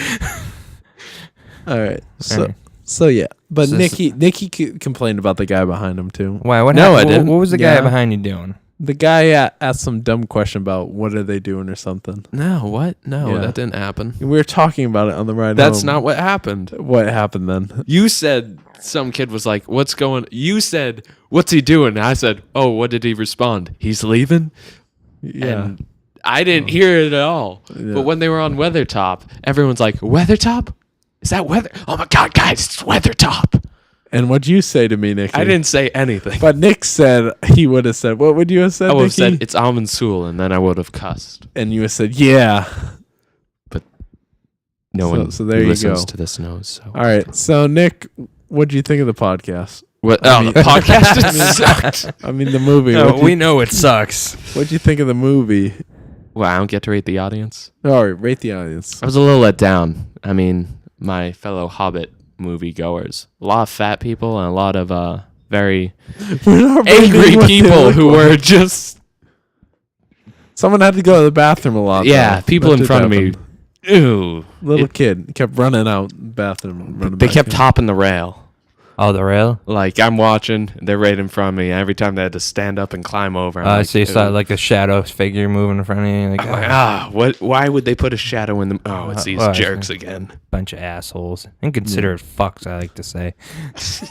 All right. So Alright. so yeah, but So this- Nikki complained about the guy behind him too. Why? What No, happened? I didn't. What was the guy Yeah. behind you doing? The guy asked some dumb question about what are they doing or something. No, what? No, Yeah. that didn't happen. We were talking about it on the ride That's home. not what happened. What happened then. You said some kid was like, "What's going?" You said, "What's he doing?" And I said, "Oh, what did he respond? He's leaving." Yeah. And I didn't hear it at all. Yeah. But when they were on Weathertop, everyone's like, "Weathertop? Is that weather? Oh my God, guys, it's Weathertop." And what'd you say to me, Nikki? I didn't say anything. But Nick said he would have said. What would you have said, I would have Nikki? said it's Almond Soul, and then I would have cussed. And you would have said, yeah. No one So there who you listens go. to this knows. So. All right. So Nick, what'd you think of the podcast? What? I Oh, mean- the podcast it sucked. I mean, the movie. No, What'd we you, know it sucks. what'd you think of the movie? Well, I don't get to rate the audience. All right, rate the audience. I was a little let down. I mean, my fellow Hobbit movie goers, a lot of fat people and a lot of very We're not angry rating what they people look who like. were just Someone had to go to the bathroom a lot. yeah, though. people That in did front of me. happen. Ew. Little kid kept running out the bathroom. Running They back kept in. hopping the rail. Oh, the rail? Like I'm watching, they're right in front of me. And every time they had to stand up and climb over. I'm So you saw "Ew." like a shadow figure moving in front of you. Like, I'm like, what? Why would they put a shadow in the? Oh, it's these well, jerks again. bunch of assholes. Inconsiderate fucks, I like to say.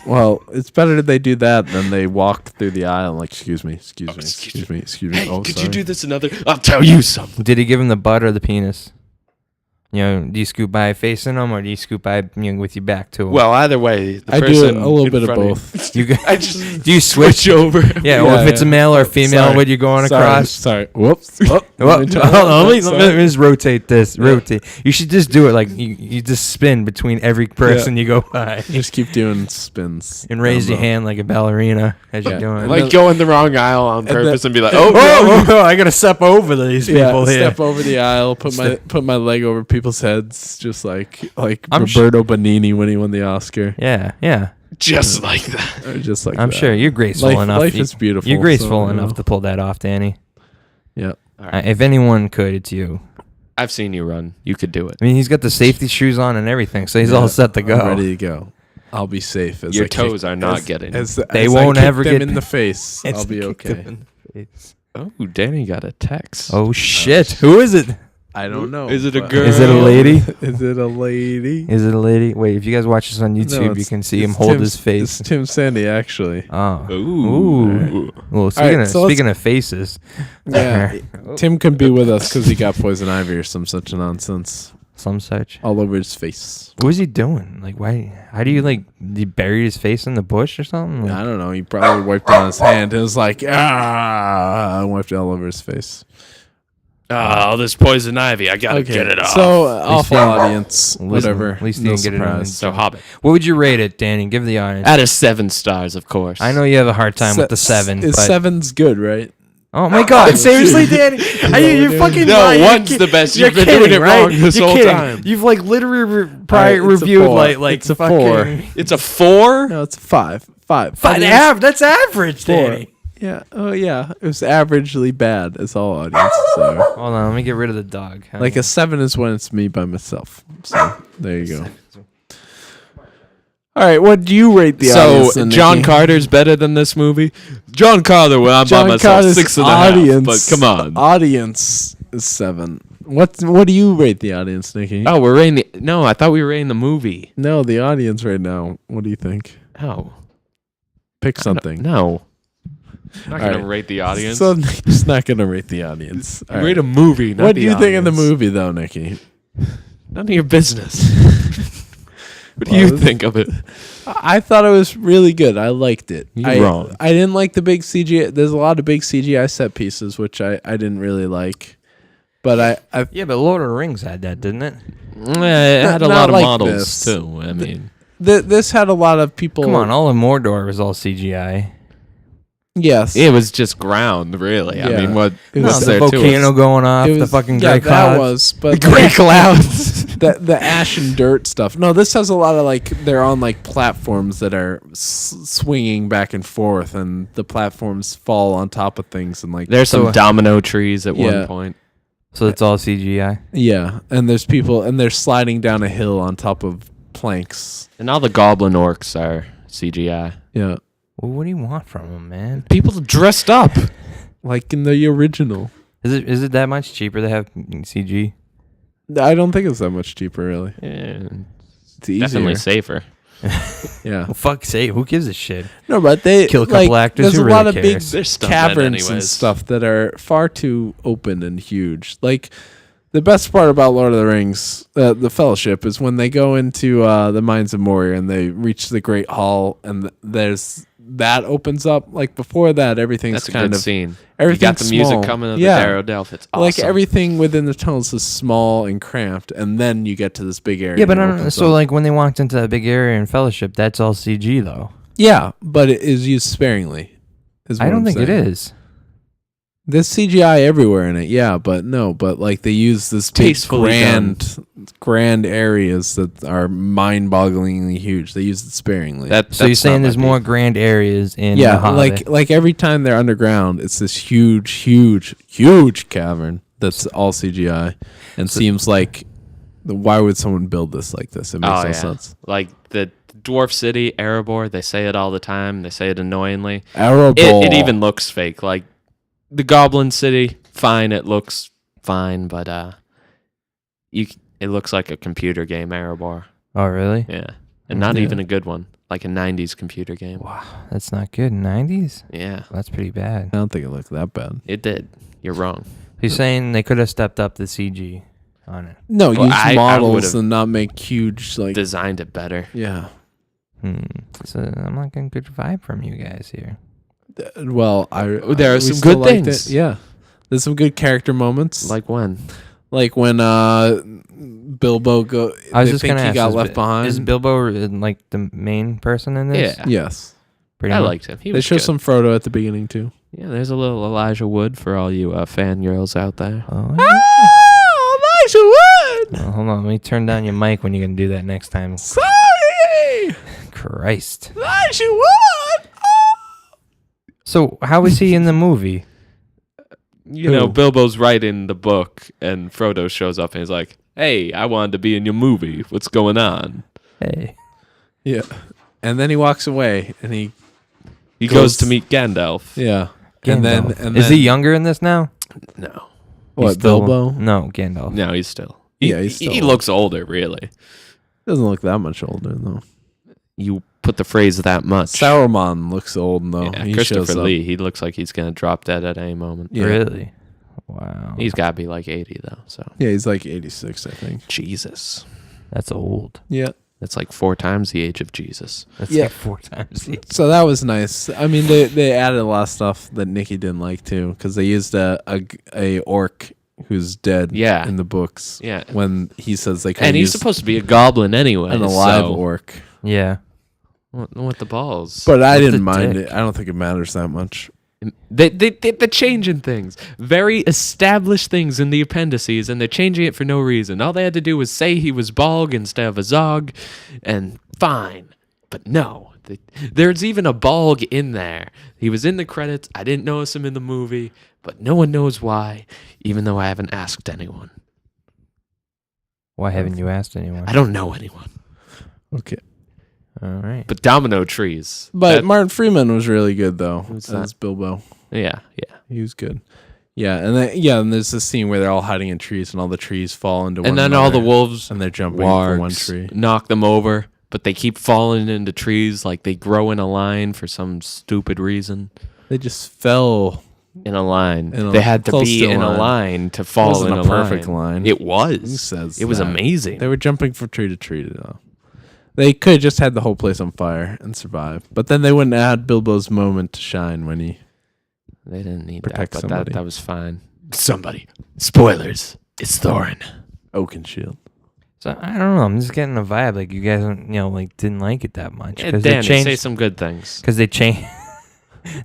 Well, it's better that they do that than they walk through the aisle like, excuse me, excuse me, excuse excuse me, excuse me. Hey, Oh, could sorry. you do this another? I'll tell you something. Did he give him the butt or the penis? Do you scoot by facing them or do you scoot by with your back to them? Well, either way, the I do person a little in bit of front both. I just do you switch over. Yeah, well, if it's a male or a female, Sorry. what you going across? Sorry. Whoops. Well, hold on, let me just rotate this. Rotate. You should just do it like you just spin between every person you go by. Just keep doing spins. And raise your hand like a ballerina as you're doing. Like go in the wrong aisle on purpose and be like, oh, I gotta step over these people here. Step over the aisle, put my leg over people's heads, just like I'm Roberto Benigni when he won the Oscar. Yeah. just like that. Or just like I'm that. sure you're graceful enough. Life is beautiful. You're graceful so, enough to pull that off, Danny. Yeah. All right. If anyone could, it's you. I've seen you run. You could do it. I mean, he's got the safety shoes on and everything, so he's all set to go. I'm ready to go. I'll be safe. As Your I toes kick- are not as- getting. As, They as won't I kick ever them get in the face. I'll be okay. Oh, Danny got a text. Oh shit! Who is it? I don't know. Is it a but- girl? Is it a lady? Is it a lady? Is it a lady? Wait, if you guys watch this on YouTube, you it's- can see him it's hold Tim's- his face. It's Tim Sandy, actually. Oh. Ooh. Well, right, so speaking of faces, Yeah. Tim can be with us because he got poison ivy or some such nonsense some such. all over his face. What was he doing? Like, why? How do you did he bury his face in the bush or something? I don't know. He probably wiped it on his hand and was like, and wiped it all over his face. Oh, this poison ivy. I gotta get it off. So, awful he- audience. Listen, Whatever. at least he no didn't get it on surprise. his- so Hobbit. What would you rate it, Danny? Give the audience. Out of 7 stars, of course. I know you have a hard time with the 7, Is but 7's good, right? oh my God! Seriously, Danny? You're fucking No, lying. one's You're the best. You're You've been kidding, doing it right? wrong this You're whole kidding. time. You've literally Alright, it's a reviewed 4. like It's a fucking 4. It's a 4? No, it's a 5. 5. That's average, 4. Danny. Yeah. Oh, yeah. It was averagely bad, as all audiences are. Hold on, let me get rid of the dog. Like a 7 is when it's me by myself. So there you go. All right, what do you rate the audience? So then, John Nikki? Carter's better than this movie? John Carter, when I'm John by myself, Carter's 6.5. But come on. Audience is 7. What do you rate the audience, Nikki? Oh, we're rating the... No, I thought we were rating the movie. No, the audience right now. What do you think? Oh. Pick something. No. I'm not going All to right. rate the audience. So Nick's not going to rate the audience. All Rate right. a movie, not What the do you think of the audience. movie, though, Nikki? None of your business. What do Well, you this- think of it? I thought it was really good. I liked it. You're wrong. I didn't like the big CGI. There's a lot of big CGI set pieces, which I didn't really like. But I Yeah, but Lord of the Rings had that, didn't it? It had a Not lot of like models, this. too. I mean... this had a lot of people. Come on, all of Mordor was all CGI. Yes. It was just ground, really. I Yeah. mean, what It No, was was the there to volcano us? going off, It the was- fucking yeah, gray that clouds. was, but Gray clouds. the ash and dirt stuff. No, this has a lot of they're on platforms that are swinging back and forth, and the platforms fall on top of things and There's some So- domino trees at Yeah. one point. So it's all CGI. yeah, and there's people and they're sliding down a hill on top of planks. And all the goblin orcs are CGI. Yeah, Well, what do you want from them, man? People dressed up. like in the original. Is it that much cheaper to have CG? I don't think it's that much cheaper, really. Yeah, It's easier. definitely safer. Yeah. Well, fuck's sake, who gives a shit? No, but they Kill a couple actors, There's who a really lot of big cares? They're stuntmen caverns and anyways. stuff that are far too open and huge. Like the best part about Lord of the Rings, the Fellowship, is when they go into the Mines of Moria and they reach the Great Hall, and there's that opens up. Like before that, everything's That's a kind good of scene. You everything's got the music small. coming of Yeah. the Darodelf. It's awesome. like everything within the tunnels is small and cramped, and then you get to this big area. Yeah, but and it I don't, opens so up. like when they walked into that big area in Fellowship, that's all CG though. yeah, but it is used sparingly. Is I what don't I'm think it saying. is. There's CGI everywhere in it, yeah, but they use this big Tastefully grand areas that are mind-bogglingly huge. They use it sparingly. So you're that's saying not there's my more beef. grand areas in yeah, the Hobbit. like every time they're underground, it's this huge cavern that's all CGI, and seems like why would someone build this like this? It makes Oh, no yeah. sense. Like the dwarf city, Erebor, they say it all the time. They say it annoyingly. Erebor. It even looks fake. Like the Goblin City, fine. It looks fine, but it looks like a computer game, Erebor. Oh, really? Yeah, and not Yeah. even a good one, like a '90s computer game. Wow, that's not good. 90s? Yeah, That's pretty bad. I don't think it looked that bad. it did. You're wrong. You're saying they could have stepped up the CG. on it. No, Well, use I models would've and not make huge like. Designed it better. Yeah. So I'm not getting good vibe from you guys here. Well, There are we some still good liked things. it. Yeah, there's some good character moments. Like when? Like when Bilbo I was they just think gonna he ask, got is left behind. Is Bilbo like the main person in this? Yeah. Yes, Pretty I much. liked him. He they was show good. some Frodo at the beginning too. Yeah, there's a little Elijah Wood for all you fangirls out there. Oh, Oh, Elijah Wood! well, hold on. Let me turn down your mic when you're gonna do that next time. Sorry, Christ. Elijah Wood. So how was he in the movie? You know, Bilbo's writing the book, and Frodo shows up and he's like, "Hey, I wanted to be in your movie. What's going on?" Hey. Yeah, and then he walks away, and he Goes to meet Gandalf. yeah, Gandalf. and Is then, he younger in this now? No, What, He's still- Bilbo? No, Gandalf. no, he's still. Yeah, he's still He old. looks older, really. Doesn't look that much older though. You put the phrase that much. Sauron looks old though. Yeah, He Christopher shows up. Lee. He looks like he's gonna drop dead at any moment. Yeah. Really? Wow. He's got to be like 80 though. So Yeah, he's like 86, I think. Jesus, That's old. Yeah. that's like 4 times the age of Jesus. That's Yeah. like 4 times. So that was nice. I mean, they added a lot of stuff that Nikki didn't like too, because they used a orc who's dead. Yeah. In the books. Yeah, When he says they could and he's use supposed to be a goblin anyway. an alive so orc, Yeah. what the balls? but I With didn't the mind dick. it. I don't think it matters that much. They're changing things. Very established things in the appendices, and they're changing it for no reason. All they had to do was say he was Bolg instead of a Zog, and fine. But no, there's even a Bolg in there. He was in the credits. I didn't notice him in the movie, but no one knows why, even though I haven't asked anyone. Why haven't you asked anyone? I don't know anyone. Okay. All right. But domino trees. But Martin Freeman was really good though Who's as Bilbo. Yeah. He was good. Yeah, and there's this scene where they're all hiding in trees, and all the trees fall into one And then all the another, wolves, and they're jumping from one wargs, tree. knock them over, but they keep falling into trees like they grow in a line for some stupid reason. They just fell. In a line. In a- They had to close be to a in a line. line to fall wasn't in a a perfect line. It Who was. says It was that? amazing. They were jumping from tree to tree though. They could have just had the whole place on fire and survive, but then they wouldn't have had Bilbo's moment to shine when he. They didn't need Protect that, but somebody. that was fine. Somebody. Spoilers. It's Thorin. Oakenshield. So I don't know. I'm just getting a vibe like you guys, didn't like it that much Yeah, because Danny, they changed. say some good things. Because they changed.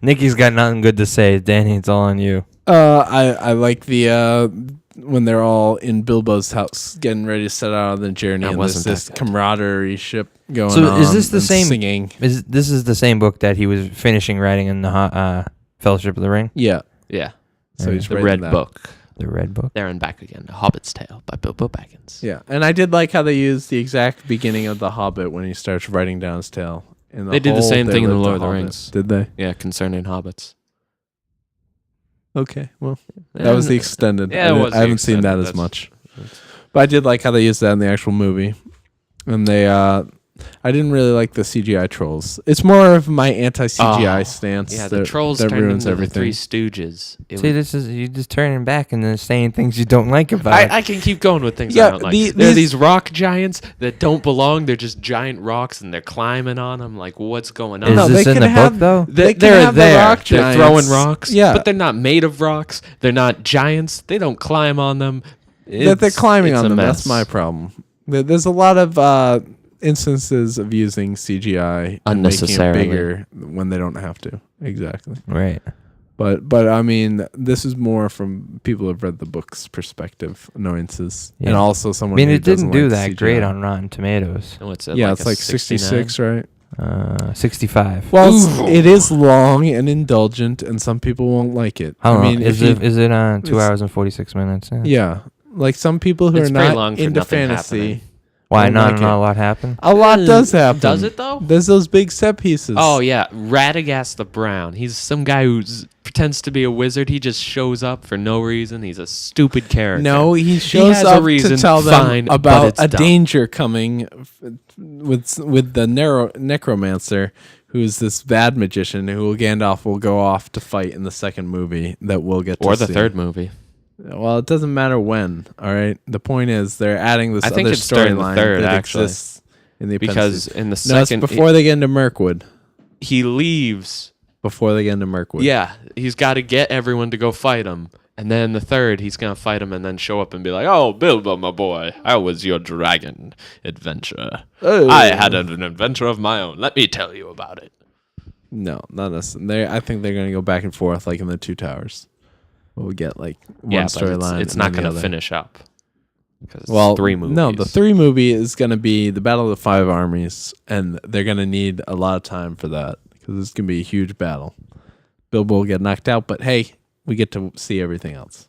Nikki's got nothing good to say. Danny, it's all on you. I like the when they're all in Bilbo's house getting ready to set out on the journey, That and there's wasn't this that good. camaraderie ship going So on. is this the and same- singing? This is the same book that he was finishing writing in the Fellowship of the Ring, Yeah. Yeah. So he's The writing Red that. Book. the Red Book. There and Back Again. The Hobbit's Tale by Bilbo Baggins. Yeah, and I did like how they used the exact beginning of The Hobbit when he starts writing down his tale. In They did the whole same They thing in The Lived Lord of the Hobbit. Rings. Did they? Yeah, concerning hobbits. Okay, well, that was the extended. Yeah, it was I haven't the seen that extended. as much. But I did like how they used that in the actual movie. And they I didn't really like the CGI trolls. It's more of my anti-CGI stance. Yeah, the trolls that turned ruins into everything. the Three Stooges. See, this is you just turning back and then saying things you don't like about it. I can keep going with things Yeah, I don't like. the- There are these- these rock giants that don't belong. They're just giant rocks, and they're climbing on them. Like, what's going on? Is No, this they in can the have- book though? They can They're have the there. rock They're giants. throwing rocks. Yeah. But they're not made of rocks. They're not giants. They don't climb on them. That they're climbing It's on a them. mess. That's my problem. There's a lot of instances of using CGI and making it Unnecessarily. bigger when they don't have to. Exactly. Right. But I mean, this is more from people who've read the book's perspective annoyances, Yeah. and also I someone. mean, who it didn't doesn't do like that CGI. great on Rotten Tomatoes. And what's it, Yeah, like it's a like 69? 66, right? 65. Well, Ooh. it is long and indulgent, and some people won't like it. I don't know. if Is it 2 it's- hours and 46 minutes? Yeah. Yeah, like some people who It's are pretty not long for into nothing fantasy. happening. Why don't not? like Not it. a lot happened. A lot does happen. Does it though? There's those big set pieces. Oh yeah, Radagast the Brown. He's some guy who pretends to be a wizard. He just shows up for no reason. He's a stupid character. No, he shows has a up reason, to tell them fine, but about it's a dumb. danger coming with the necromancer, who's this bad magician who Gandalf will go off to fight in the second movie that we'll get to or the see. third movie. Well, it doesn't matter when. All right. The point is they're adding this I think other it's during the storyline third, that actually. exists in the Because appendices. in the No, it's second, before they get into Mirkwood. he leaves. Before they get into Mirkwood. Yeah, he's got to get everyone to go fight him. And then the third, he's going to fight him and then show up and be like, "Oh, Bilbo, my boy, how was your dragon adventure? Oh. I had an adventure of my own. Let me tell you about it." No, not necessarily. I think they're going to go back and forth like in the Two Towers. We'll get like one storyline. It's not going to finish up. Because Well, 3 movies. No, the 3 movie is going to be the Battle of the 5 Armies, and they're going to need a lot of time for that because it's going to be a huge battle. Bilbo will get knocked out, but hey, we get to see everything else.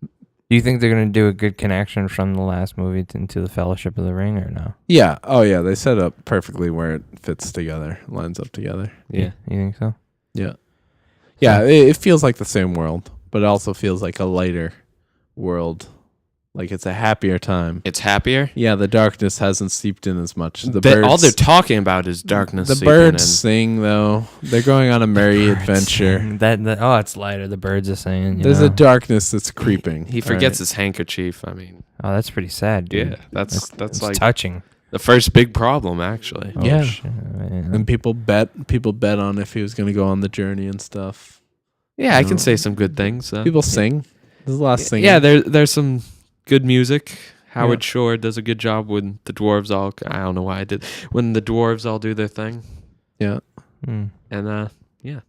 Do you think they're gonna do a good connection from the last movie into the Fellowship of the Ring, or no? Yeah. Oh, yeah. They set up perfectly where it fits together, lines up together. Yeah, you think so? Yeah. Yeah, it feels like the same world, but it also feels like a lighter world. Like it's a happier time. It's happier. Yeah, the darkness hasn't seeped in as much. All they're talking about is darkness. The seeping birds in. sing though. They're going on a merry adventure. It's lighter. The birds are saying. There's a darkness that's creeping. He forgets his handkerchief. I mean, Oh, that's pretty sad, dude. yeah, that's like touching. the first big problem, actually. Oh, Yeah. shit, man. And people bet on if he was going to go on the journey and stuff. Yeah, I can say some good things. People sing. There's a lot of singing. Yeah, there's some good music. Howard Shore does a good job when the dwarves all. I don't know why I did when the dwarves all do their thing. Yeah. Mm. And yeah.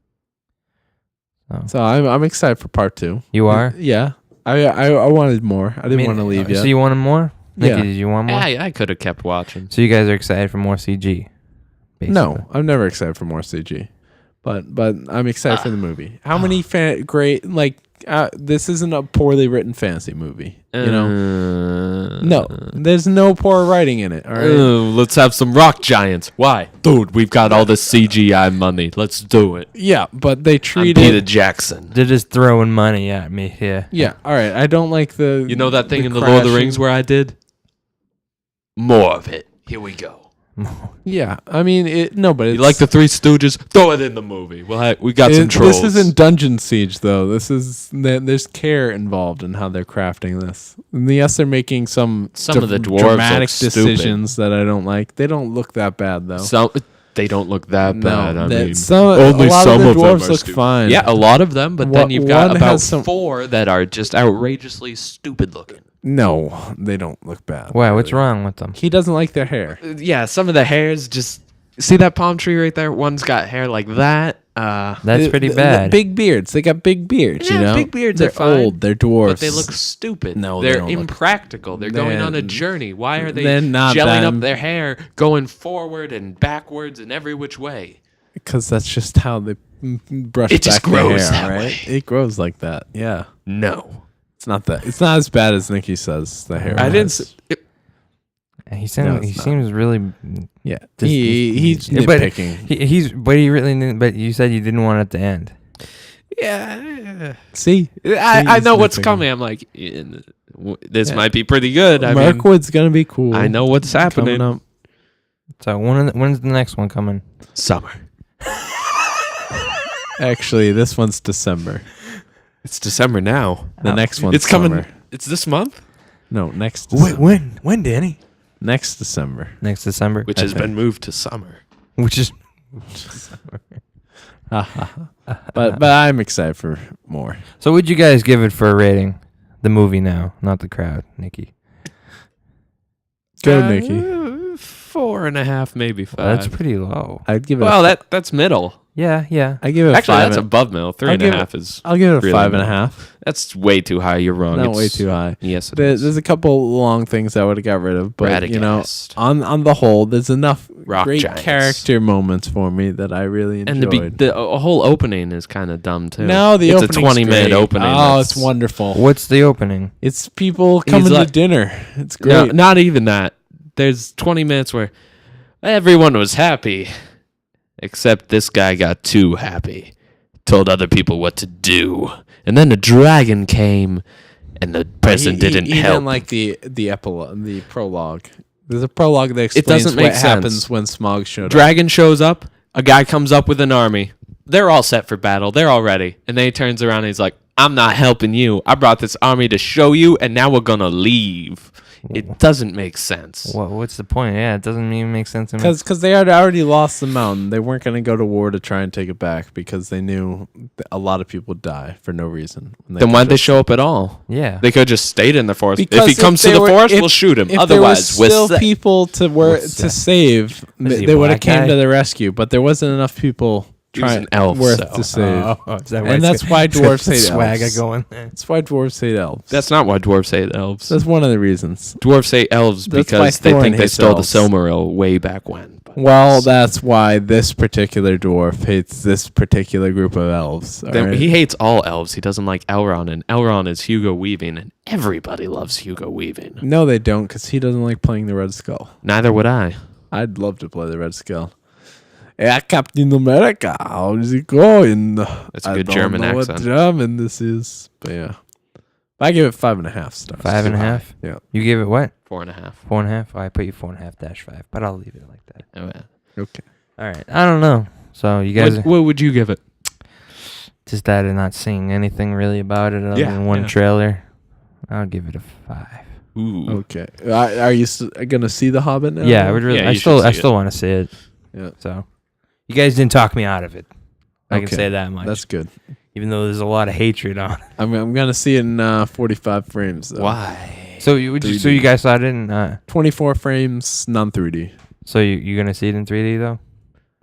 Oh. So I'm excited for part 2. You are? Yeah. I wanted more. I didn't want to leave yet. So you wanted more? Nikki, Yeah. did you want more? I could have kept watching. So you guys are excited for more CG? Basically. No, I'm never excited for more CG, but I'm excited for the movie. How many great this isn't a poorly written fantasy movie, you know? No, there's no poor writing in it. All right, Let's have some rock giants. Why, dude? We've got all this CGI money. Let's do it. yeah, but they I'm treat Peter it. Jackson. They're just throwing money at me here. Yeah, all right. I don't like the. You know that thing in the Lord of the Rings where I did more of it. Here we go. Yeah, I mean it. No, but it's You like the Three Stooges? Throw it in the movie. Well, we got some trolls. This isn't Dungeon Siege though. There's care involved in how they're crafting this. And yes, they're making some of the dwarves dramatic look stupid. decisions that I don't like. They don't look that bad though. Some they don't look that bad. I mean, only a lot some of the of them dwarves are look stupid. fine. Yeah, a lot of them, but then you've got One about has some- 4 that are just outrageously stupid looking. No, they don't look bad. Why? What's really. wrong with them? He doesn't like their hair. Yeah, some of the hairs just see that palm tree right there. One's got hair like that. That's pretty The bad. big beards. They got big beards. Yeah, you know, big beards They're are fine, old. They're dwarves. but they look stupid. No, they they're don't look- impractical. They're going on a They're- journey. Why are they they're not gelling them. up their hair, going forward and backwards and every which way? because that's just how they brush. It just back their grows hair, that right? way. It grows like that. Yeah, No, it's not that. It's not as bad as Nikki says. The hair. I didn't. was. He seems, No, it's he not. seems really. Yeah, This- he's Yeah, but nitpicking. But he really didn't. But you said you didn't want it to end. Yeah, See, I know what's nitpicking. coming. I'm like, this might be pretty good. I mean, Mirkwood's gonna be cool. I know what's happening. Coming up. So when's the next one coming? Summer. Actually, this one's December. It's December now. The next one's It's coming. summer. It's this month, No, next December. When, Danny? Next December. Next December, which has been moved to summer. which is But I'm excited for more. so. Would you guys give it for a rating? The movie now, not the crowd, Nikki. Go, Nikki. 4.5, maybe 5. That's pretty low. I'd give it. well. That's middle. Yeah. I give it. Actually, five that's above middle. 3.5 is. I'll give it a really 5.5. That's way too high. You're wrong. Not It's way too high. Yes, it is. There's a couple long things I would have got rid of, but you know, Radagast. on the whole, there's enough Rock great giants. character moments for me that I really And enjoyed. the whole opening is kind of dumb too. No, the it's a opening's 20-minute great. opening. Oh, that's- it's wonderful. What's the opening? It's people coming like- to dinner. It's No, great. not even that. There's 20 minutes where everyone was happy, except this guy got too happy. Told other people what to do, and then the dragon came, and the person didn't he help. didn't like the epilogue, the prologue. There's a prologue that explains doesn't what make sense. happens when Smaug showed up. Dragon shows up. A guy comes up with an army. They're all set for battle. They're all ready, and then he turns around and he's like, I'm not helping you. I brought this army to show you, and now we're gonna leave. It doesn't make sense. What's the point? Yeah, it doesn't even make sense to me. Because they had already lost the mountain. They weren't going to go to war to try and take it back because they knew a lot of people would die for no reason. Then why'd they show up at all? Yeah. They could have just stayed in the forest. Because if he comes to the forest, we'll shoot him. If Otherwise, there was still people to save, Was he they a would have black came guy? to the rescue. But there wasn't enough people He was trying an elf, worth so. to save. And that's why dwarves hate swagger elves. going there. That's why dwarves hate elves. That's not why dwarves hate elves. That's one of the reasons. Dwarves hate elves That's why because they Thorin think they hates stole elves. the Silmaril way back when. But Well, that's why this particular dwarf hates this particular group of elves. all then right? he hates all elves. He doesn't like Elrond, and Elrond is Hugo Weaving, and everybody loves Hugo Weaving. No, they don't, because he doesn't like playing the Red Skull. Neither would I. I'd love to play the Red Skull. Yeah, Captain America, how is it going? That's a good German know accent. What German this is, but yeah, I give it 5.5 stars. 5.5. Yeah. You gave it what? 4.5. 4.5. Oh, I put you 4.5-5, but I'll leave it like that. Oh, yeah. Okay. All right. I don't know. So you guys, What would you give it? just that and not seeing anything really about it other Yeah, than one yeah. trailer. I'll give it a 5. Ooh. Okay. Are you gonna see the Hobbit now? Yeah, I would really. Yeah, I you should still see it. want to see it. Yeah. So you guys didn't talk me out of it. I can Okay. say that much. That's good. Even though there's a lot of hatred on it. I'm gonna see it in 45 frames. Though. Why? So you guys saw it in 24 frames, non 3D. so you gonna see it in 3D though?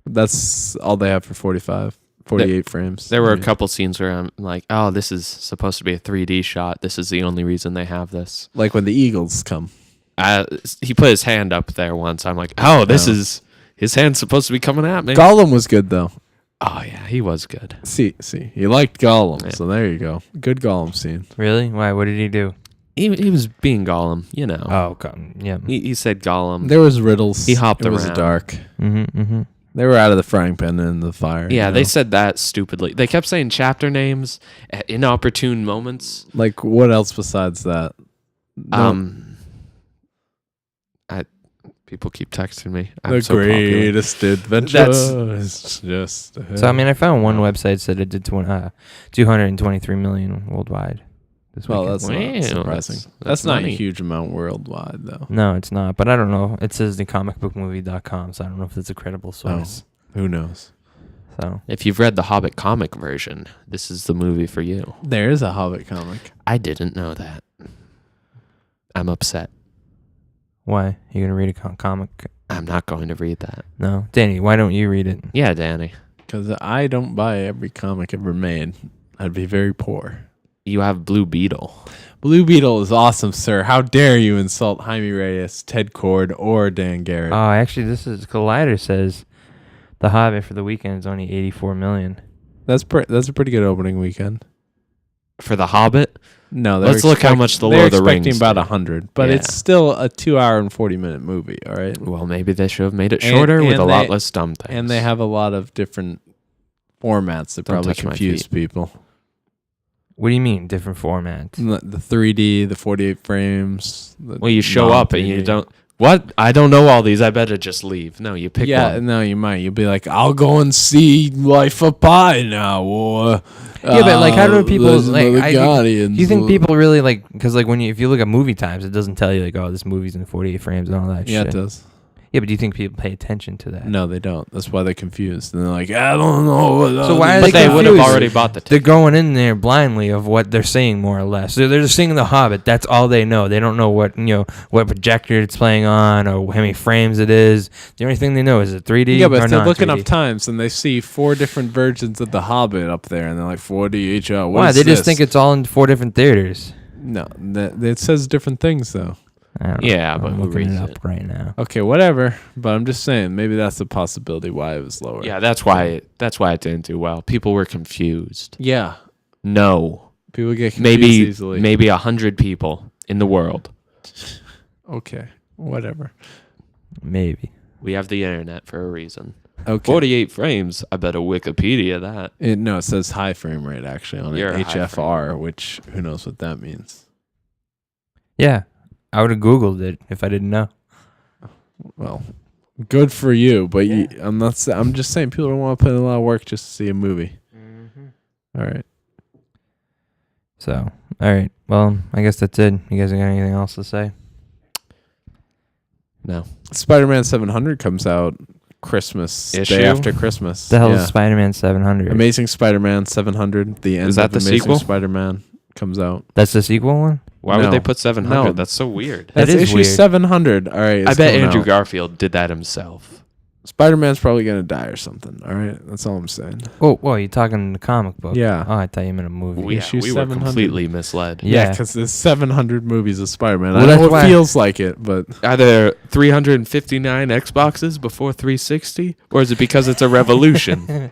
That's all they have for 48 frames. There were a I mean, couple scenes where I'm like, oh, this is supposed to be a 3D shot. This is the only reason they have this. like when the Eagles come. He put his hand up there once. I'm like, oh, this No. is his hand's supposed to be coming at me. Gollum was good though. Oh yeah, he was good. See, you liked Gollum, Yeah. so there you go. Good Gollum scene. Really? Why? What did he do? He was being Gollum, you know. Oh, yeah. He said Gollum. There was riddles. He hopped it was around. dark. Mm-hmm. They were out of the frying pan and in the fire. Yeah, you they know? said that stupidly. They kept saying chapter names at inopportune moments. Like what else besides that? No. People keep texting me. The I'm so popular. greatest adventure. That's- is just ahead. So I mean, I found one website said it did 223 million worldwide. This Well, weekend. that's Wow, not surprising. that's That's not money. a huge amount worldwide, though. No, it's not. But I don't know. It says the comicbookmovie.com, so I don't know if it's a credible source. Who knows? So If you've read the Hobbit comic version, this is the movie for you. There is a Hobbit comic. I didn't know that. I'm upset. why you gonna read a comic? I'm not going to read that. No, Danny. Why don't you read it? Yeah, Danny. Because I don't buy every comic ever made. I'd be very poor. You have Blue Beetle. Blue Beetle is awesome, sir. How dare you insult Jaime Reyes, Ted Cord, or Dan Garrett? Oh, actually, this is Collider says the Hobbit for the weekend is only 84 million. That's a pretty good opening weekend. For the Hobbit? No, Let's look how much the Lord of the They're expecting Rings about did. 100, but Yeah. it's still a 2-hour and 40-minute movie. All right, Well, maybe they should have made it And- shorter with and a lot they- less dumb things. and they have a lot of different formats that Don't probably touch my confuse feet. people. What do you mean different formats? The 3D, the 48 frames. The Well, you show up and you 3D. don't. What? I don't know all these. I better just leave. No, you pick Yeah, one. no, you might. You'll be like, I'll go and see Life of Pi now, or Yeah, but like, how do people Legend like? of the Do Guardians, you think or- people really like? Because like if you look at movie times, it doesn't tell you like, oh, this movie's in 48 frames and all that Yeah, shit. it does. Yeah, but do you think people pay attention to that? No, they don't. That's why they're confused. And they're like, I don't know. What So why are But they they would have confused? already bought the They're ticket. going in there blindly of what they're seeing, more or less. They're just seeing The Hobbit. That's all they know. They don't know what what projector it's playing on or how many frames it is. The only thing they know is it 3D. Yeah, but or if they're not looking 3D. up times and they see 4 different versions of The Hobbit up there, and they're like 4D each. What Why? is They just this? think it's all in 4 different theaters. No, it says different things though. I don't know. Yeah, but I'm who looking reads it up it? right now. Okay, whatever. But I'm just saying, maybe that's a possibility why it was lower. Yeah, that's why it didn't do well. People were confused. Yeah. No, People get confused maybe easily. maybe 100 people in the world. Okay, whatever. Maybe. We have the internet for a reason. Okay. 48 frames. I better Wikipedia that. No, it says high frame rate actually on You're it. a high HFR, which who knows what that means. Yeah, I would have Googled it if I didn't know. Well, good for you, but I'm not. I'm just saying people don't want to put in a lot of work just to see a movie. All right. So, all right. Well, I guess that's it. You guys got anything else to say? No. Spider-Man 700 comes out Christmas Issue? day after Christmas. The hell is Spider-Man 700? Amazing Spider-Man 700. The end Is that of the Amazing sequel? Spider-Man comes out. That's the sequel one? Why No. would they put 700? No. That's so weird. That's is issue weird. 700. All right. I it's bet coming Andrew out. Garfield did that himself. Spider-Man's probably gonna die or something. All right. That's all I'm saying. Oh, whoa, you talking the comic book? Yeah. Oh, I thought you meant a movie. We Issue were 700. completely misled. Yeah. Because there's 700 movies of Spider-Man. Well, I that's know it why- feels like it, but Are there 359 Xboxes before 360? Or is it because it's a revolution?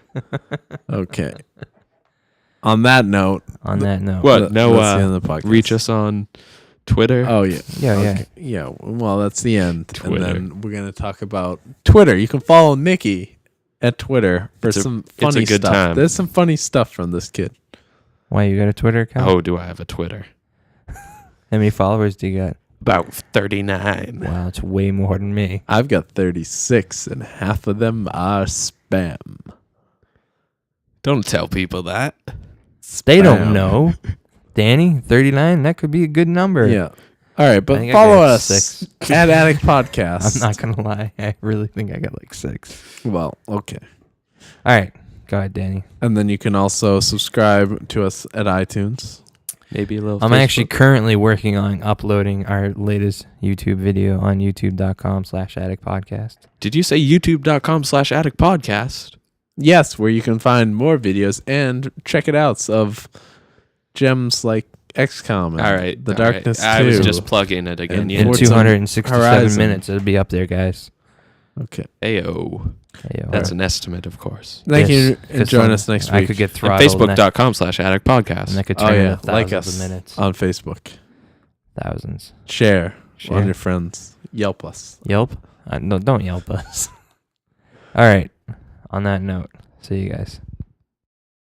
okay. On that note, On that note. What? that's No, the end of the podcast. reach us on Twitter. Oh yeah. Yeah, yeah. Okay. Yeah. Well, that's the end. Twitter. And then we're gonna talk about Twitter. You can follow Nikki at Twitter for It's a- some it's a funny good stuff. time. There's some funny stuff from this kid. Why, you got a Twitter account? Oh, do I have a Twitter? How many followers do you got? About 39. Wow, it's way more than me. I've got 36, and half of them are spam. Don't tell people that. They Spam. don't know. Danny, 39, that could be a good number. Yeah. All right, I but think I follow got us 6. at Attic Podcast. I'm not going to lie. I really think I got like 6. Well, okay. All right. Go ahead, Danny. And then you can also subscribe to us at iTunes. Maybe a little I'm Facebook. actually currently working on uploading our latest YouTube video on youtube.com/addictpodcast. Did you say youtube.com/attic podcast? Yes, where you can find more videos and check it outs of gems like XCOM and All right. The all right. Darkness 2. I was just plugging it again. And Yeah. In Forza 267 Horizon. minutes, it'll be up there, guys. Okay. Ayo. Hey, yo, That's all an estimate, of course. Thank Yes, you. And 'cause join some- us next I week could get And throttled. Facebook.com/attic And podcast. that could Oh, turn yeah. into Like thousands us of minutes. on Facebook. Thousands. Share Share. on your friends. Yelp us. Yelp? No, don't Yelp us. All right. On that note, see you guys.